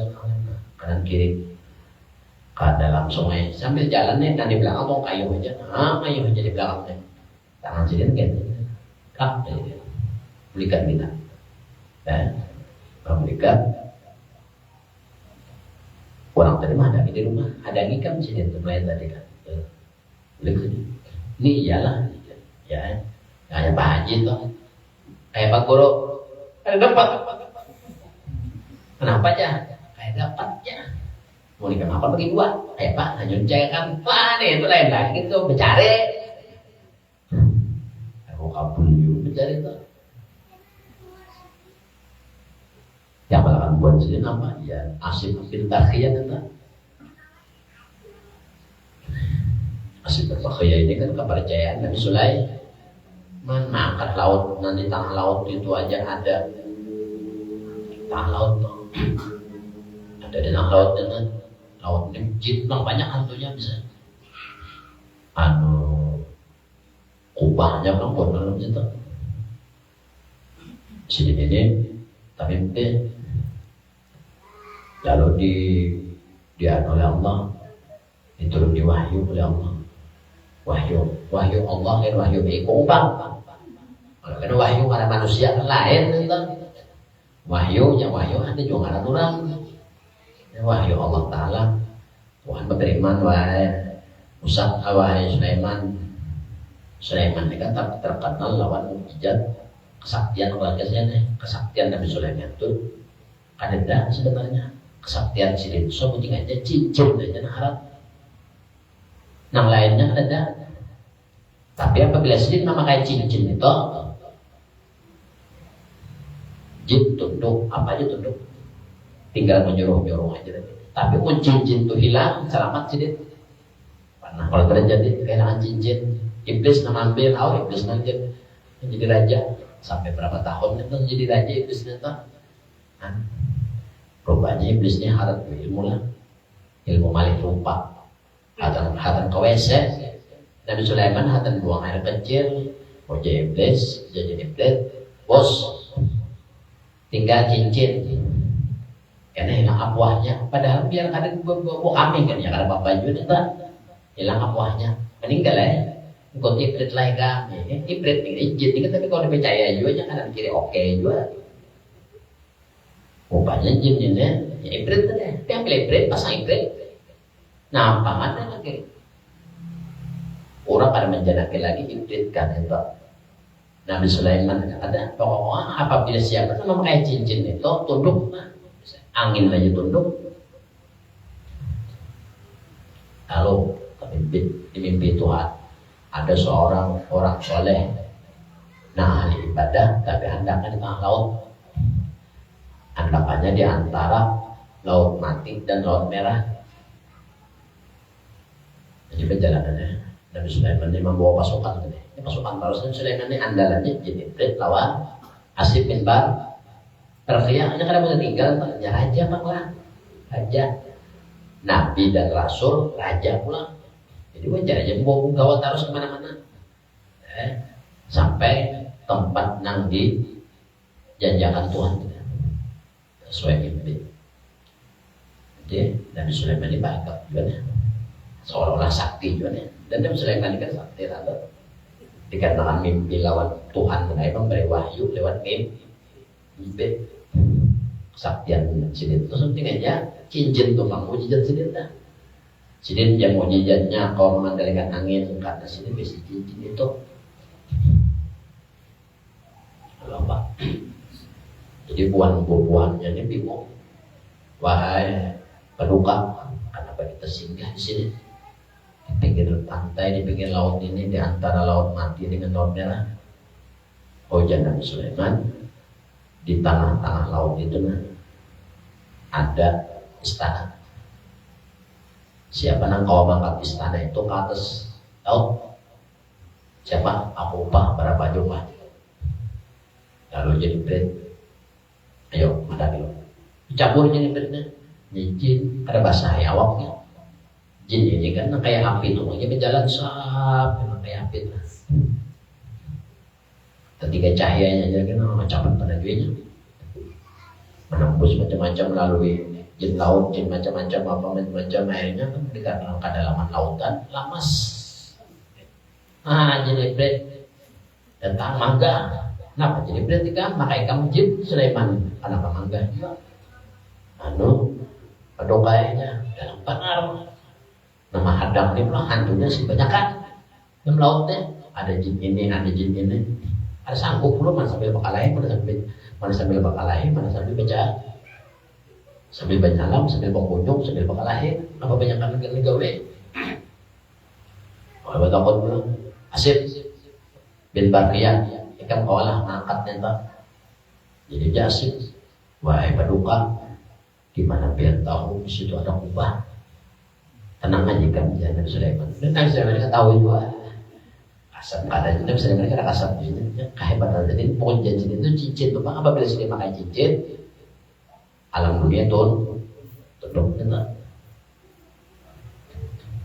kanan kiri ke dalam sungai sambil jalannya dan di belakang tuh kayu aja di belakangnya tangan sini kan kak belikan kita dan belikan orang tadi mah ada di rumah ada ikan sini terlain tadi kan belikan ini iyalah ya kayak Pak Haji tuh kayak Pak Guru ada dapat kenapa aja kayak dapat ya mau nikah apa bagi dua Pak hanyut cek kan wah nih itu lain lagi gitu bercari aku kabul juga bercari tuh yang malah buat sini apa ya Asib bin Bakhriyah itu Asib bin Bakhriyah ini kan kepercayaan Nabi Sulaiman angkat laut nanti tengah laut itu aja ada tengah laut tuh Ada di laut dengan laut ini jin banyak hantunya bisa. Kubahnya kan pun dalam situ. Sini ini tapi lalu dianu oleh Allah, diturun di wahyu oleh Allah. Wahyu Allah dan wahyu kubah. Karena wahyu pada manusia kan lain itu. Wahyu ada juga ada orang. Wahyu Allah Ta'ala Tuhan beriman wahai Musa wahai Sulaiman ini kan terkenal lawan mukjizat kesaktian kesaktian Nabi Sulaiman itu ada sebenarnya kesaktian silin so penting aja cincin aja harap yang lainnya ada tapi apabila silin nama kayak cincin itu jin tunduk apa aja tunduk tinggal menyuruh aja tapi pun cincin itu hilang selamat silin nah kalau terjadi kehilangan cincin iblis nama ambil iblis nanti menjadi raja sampai berapa tahun itu menjadi raja iblis nanti rupanya iblisnya harap ilmu lah ilmu malik rupa hatan ke WC Nabi Sulaiman hatan buang air kecil mau jadi iblis bos tinggal cincin karena hilang apuahnya padahal biar ada kambing kan ya ada bapak juga hilang apuahnya meninggal ikut ibrit lah kami ibrit ini jin tapi kalau dipercaya juga jangan kiri oke juga rupanya jin ini ya ibrit tuh deh dia ambil ibrit pasang ibrit nah apa ada lagi orang pada menjanaki lagi ibrit kan itu Nabi Sulaiman ada pokoknya apabila siapa tuh memakai cincin itu tunduk angin aja tunduk lalu di mimpi Tuhan ada seorang orang soleh nah ahli ibadah tapi handakan di tengah laut handakannya di antara laut mati dan laut merah jadi perjalanannya Nabi Sulaiman ini membawa pasukan ini pasukan Nabi Sulaiman ini andalannya jadi Ibrit lawan Asif bin Bar terfiaknya karena bisa tinggal ya raja lah raja Nabi dan Rasul raja pula jadi wajar aja bawa gawat terus kemana-mana sampai tempat nang di janjakan Tuhan sesuai mimpi jadi Nabi Sulaiman ini baik juga seolah-olah sakti juga dan Nabi Sulaiman ini kan sakti lalu dikarenakan mimpi lawan Tuhan memang memberi wahyu lewat mimpi kesaktian sidin itu penting aja cincin tuh bang mujizat sidin dah sidin yang mujizatnya kau mengendalikan angin karena sidin bisa cincin itu lomba jadi buah-buahnya ini bingung wahai peduka kenapa kita singgah di sini di pinggir pantai di pinggir laut ini di antara laut mati dengan laut merah hujan Nabi Sulaiman di tengah-tengah laut itu ada istana. Siapa nang kau mangkat istana itu ke atas laut? Siapa? Aku upah berapa jumlah? Lalu jadi bread. Ayo, ada dulu. Campur jadi breadnya. Jin ada bahasa awaknya. Jin ini kan kayak api tuh, dia berjalan sap, memang kayak api tuh. Ketika cahayanya jadi cepat pada duitnya menembus macam-macam melalui jin laut, jin macam-macam apa macam-macam airnya kan dikarenakan kedalaman lautan lamas. Jadi bread tentang mangga. Kenapa jadi bread tiga? Maka ikan jin Sulaiman anak mangga. Pedokainya dalam benar. Nama hadang ini pula hantunya sih banyak kan. Dalam lautnya ada jin ini, ada jin ini. Ada sanggup pula mana sambil bakalain, mana sambil bakalain, mana sambil baca, sambil banyalam, sambil pengunjung, sambil bakalain. Apa banyak kan lagi gawe? Kalau takut pula, Asif bin Barrian, ikan kawalah ngangkat nenta. Jadi Asif, wahai paduka, di mana biar tahu di situ ada kubah. Tenang aja kan Nabi Sulaiman. Dan Nabi Sulaiman kan tahu juga. Kasar ada Nabi Sulaiman kan ada kasar juga. Kehebatan jadi pokoknya cincin itu cincin tuh bang. Apabila sudah makan cincin, Alam dunia tutup kita.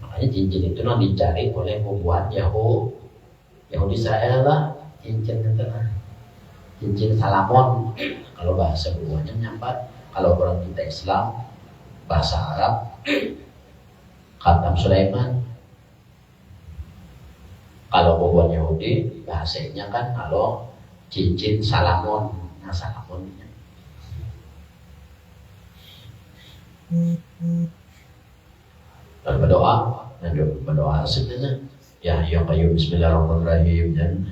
Makanya cincin itu dicari oleh pembuat Yahudi Israel lah, cincin itu cincin Salamon. Kalau bahasa keduanya nyambat. Kalau orang kita Islam, bahasa Arab, Khatam Sulaiman. Kalau pembuat Yahudi, bahasanya kan kalau cincin Salamon. Nah, Salamon dan berdoa sebenarnya ya qayyum bismillahirrahmanirrahim dan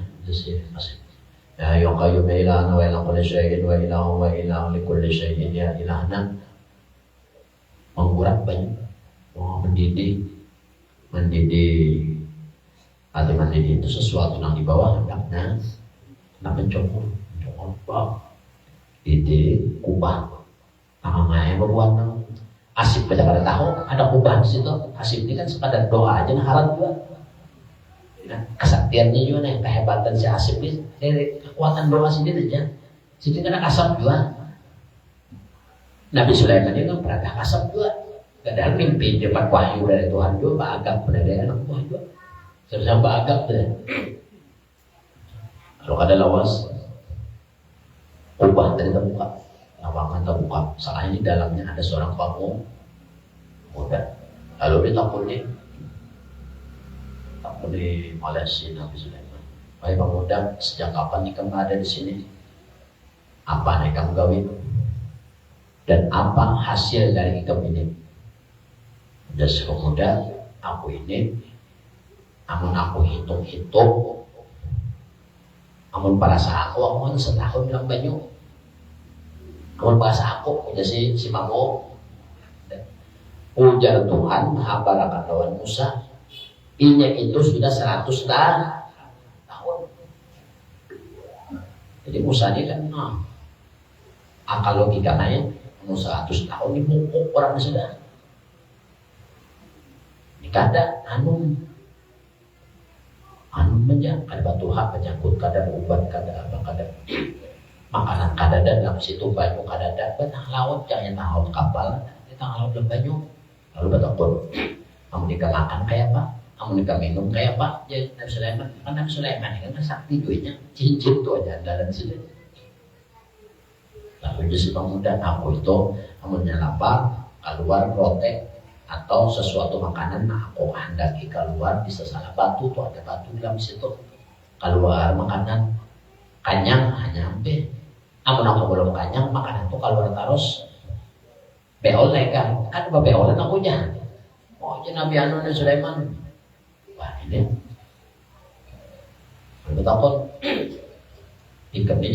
ya qayyum ilahna wa ilah kulli syai'in wa ilahu wa ilahu li kulli syai'in ya ilahna. Mengurat banyak, mendidik arti mendidik itu sesuatu yang di bawah hendaknya mencokol didik kubah namanya berbuat asib pada tahu ada kubah di situ. Asib ini kan sekadar doa aja, nah halal juga. Nah, kesaktiannya juga nih, kehebatan si asib ini dari kekuatan doa sendiri aja. Situ kena kasab juga. Nabi Sulaiman itu pernah kasab juga. Kadang mimpi dapat wahyu dari Tuhan juga, bagap dari anak buah juga. Sama bagap deh. Kalau ada lawas, kubah dari terbuka. Lawangan terbuka, salahnya di dalamnya ada seorang pemuda. Lalu dia takut di Malaysia Nabi Sulaiman. Wahai pemuda, sejak kapan kamu ada di sini? Apa yang kamu gawin? Dan apa hasil dari kamu ini? Dan pemuda, aku ini, amun aku hitung, amun parasa aku setahun bilang banyak. Kamu bahasa aku udah si Mamo ujar Tuhan Maha Barakat lawan Musa inya itu sudah 100 tahun. Jadi Musa ini kan akal logikanya Musa 100 tahun dipukul orang sudah ini kada anu menjang kada batu hak menyangkut kada ubat kada apa kada makanan kadada dalam situ banyak kadada betah laut jangan laut kapal kita laut dan banyak lalu betul kamu dikalakan kayak apa kamu minum kayak apa jadi Nabi Sulaiman kan Nabi Sulaiman kan sakti duitnya cincin tuh aja dalam sini lalu jadi pemuda aku itu kamunya lapar keluar rotek atau sesuatu makanan aku hendaki keluar bisa salah batu tuh ada batu dalam situ keluar makanan kanyang hanya sampai amun aku belum kanyang makanan itu keluar terus beoleh kan beoleh akunya Nabi Anu Sulaiman wah ini bertakut ikatnya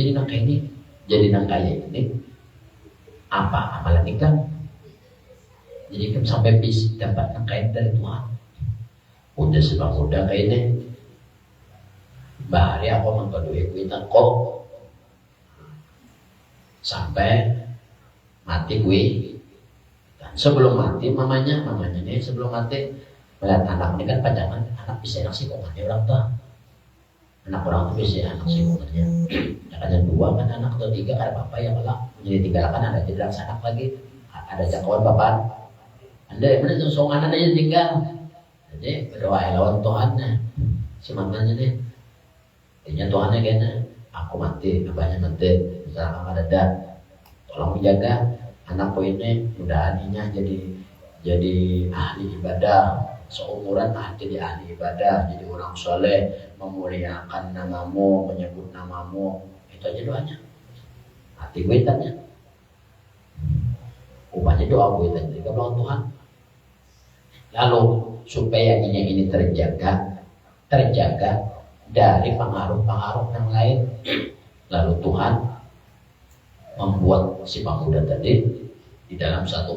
jadi nangkaya ini apa amalan ikan jadi ikan sampai bisa dapat nangkaya dari Tuhan udah sebab udah kayak ini bahari aku mengkodoi kuitan kok sampai mati gue dan sebelum mati mamanya nih sebelum mati melihat anak ini kan pajangan anak bisa enak sih kok mati orang tua anak orang tuh bisa enak sih koknya ada 2 kan anak atau 3 ada bapak yang malah menjadi 3 kan ada tidak anak lagi ada jangkauan bapak anda mana songsonan aja tinggal jadi berdoa lawan Tuhannya si mamanya nih ini Tuhannya kayaknya aku mati abahnya mati misalkan ada tolong menjaga anakku ini mudah-mudahan jadi ahli ibadah seumuran jadi ahli ibadah jadi orang soleh memuliakan namamu menyebut namamu itu aja doanya hati gue tanya upahnya doa gue tanya juga doa Tuhan lalu supaya ini terjaga dari pengaruh-pengaruh yang lain lalu Tuhan membuat si pemuda tadi di dalam satu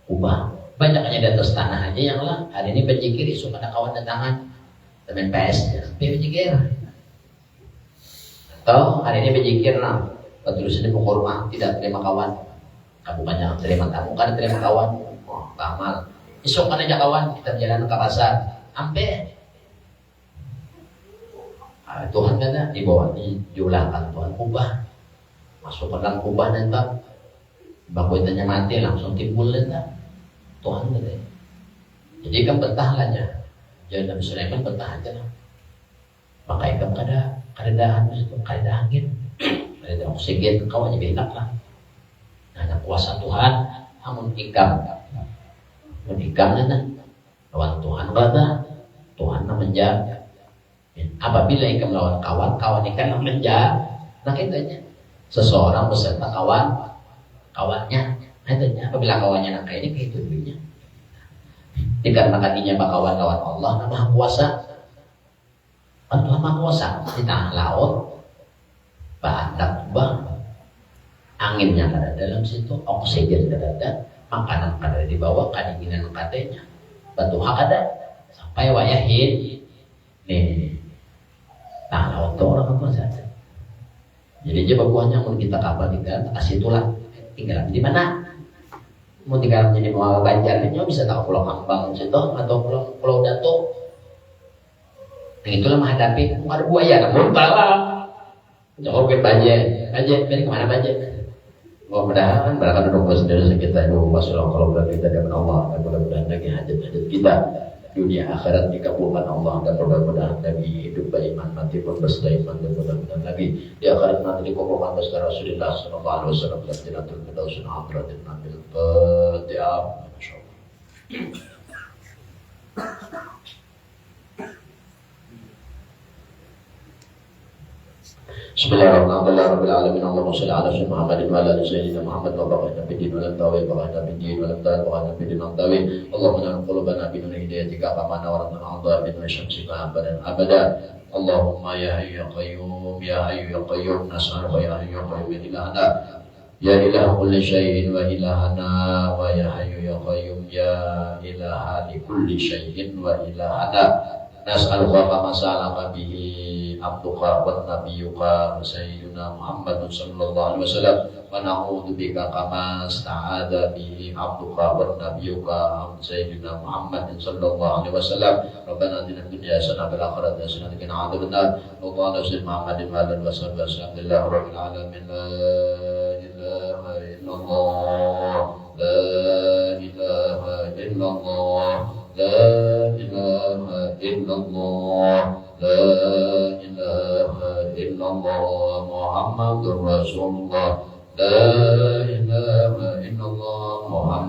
kubah banyaknya di atas tanah aja yang lah hari ini berzikir isu pada kawan datangan temen PS berzikir atau hari ini berzikir betul ini pukul rumah tidak terima kawan kamu banyak terima tamu kan terima kawan amal isu kan aja kawan kita jalan ke pasar ampe Tuhan kan di bawah ini jumlahkan Tuhan kubah masuk ke dalam kubah nanti Bakuitannya mati langsung timbul dah Tuhan gitu. Jadi kan betah aja. Jadi Nabi Sulaiman betah aja lah. Maka ikam kada itu kada angin, kada oksigen kau aja benak lah. Nah kuasa Tuhan, amun ikam nana lawan Tuhan kada, Tuhan menjaga. Apabila ikam lawan kawan ikan menjaga, nah kitanya seseorang beserta kawannya, katanya apabila kawannya nak ini kayak itu dulunya. Dikarenakan dia kawan lawan Allah, nama Maha Kuasa. Kan Tuhan Maha Kuasa di tengah laut, badak bang, anginnya ada dalam situ, oksigen ada, makanan ada di bawah, kedinginan katanya, batu hak ada, sampai wayahin, nih, nah laut itu orang apa saja. Jadi aja buahnya mau kita kapal kita kasih tulang, tinggal di mana? Mau tinggal menjadi mau Banjar ini bisa tahu Pulau Kambang situ atau Pulau Datuk. Yang itulah menghadapi ada buaya, namun bala. Jauh ke Banjar, dari kemana Banjar? Mudah-mudahan barangkali duduk sendiri kita itu masalah kalau kita dapat Allah dan mudah-mudahan lagi hajat-hajat kita dunia akhirat dikabulkan Allah dan mudah-mudahan Nabi hidup beriman mati pun beriman dan mudah-mudahan Nabi di akhirat nanti dikumpulkan bersama Rasulullah sallallahu alaihi wasallam dan Jannatul Firdaus dan hadratin Nabil Fatihah. Bismillahirrahmanirrahim. Allahumma shalli ala sayyidina Muhammadin wa ala ali sayyidina Muhammad wa barik nabi din wa lam tawi wa barik nabi din wa lam tawi wa nabi din lam tawi. Allahumma inna qulubana bi nur hidayatika kama nawarna al-ardha bi nur syamsika abadan abada. Allahumma ya hayyu ya qayyum ya hayyu ya qayyum nas'aluka ya hayyu ya qayyum ya ilahana ya ilah kulli syai'in wa ilahana wa ya hayyu ya qayyum ya ilaha li kulli syai'in wa ilahana nas'aluka kama sa'alaka bihi abduka wa nabiyyuka sayyidina Muhammad sallallahu alaihi wasallam wa na'udzu bika kama sta'adza bihi abduka wa nabiyyuka sayyidina Muhammad sallallahu alaihi wasallam. Rabbana atina fid dunya hasanah wa fil akhirati hasanah wa qina adzabannar. Allahumma salli Muhammadin wa ala alihi wasallam. Alhamdulillahi rabbil alamin. La ilaha illallah, la ilaha illallah, la ilaha illallah, la ilaha illallah Muhammadur Rasulullah, la ilaha illallah Muhammad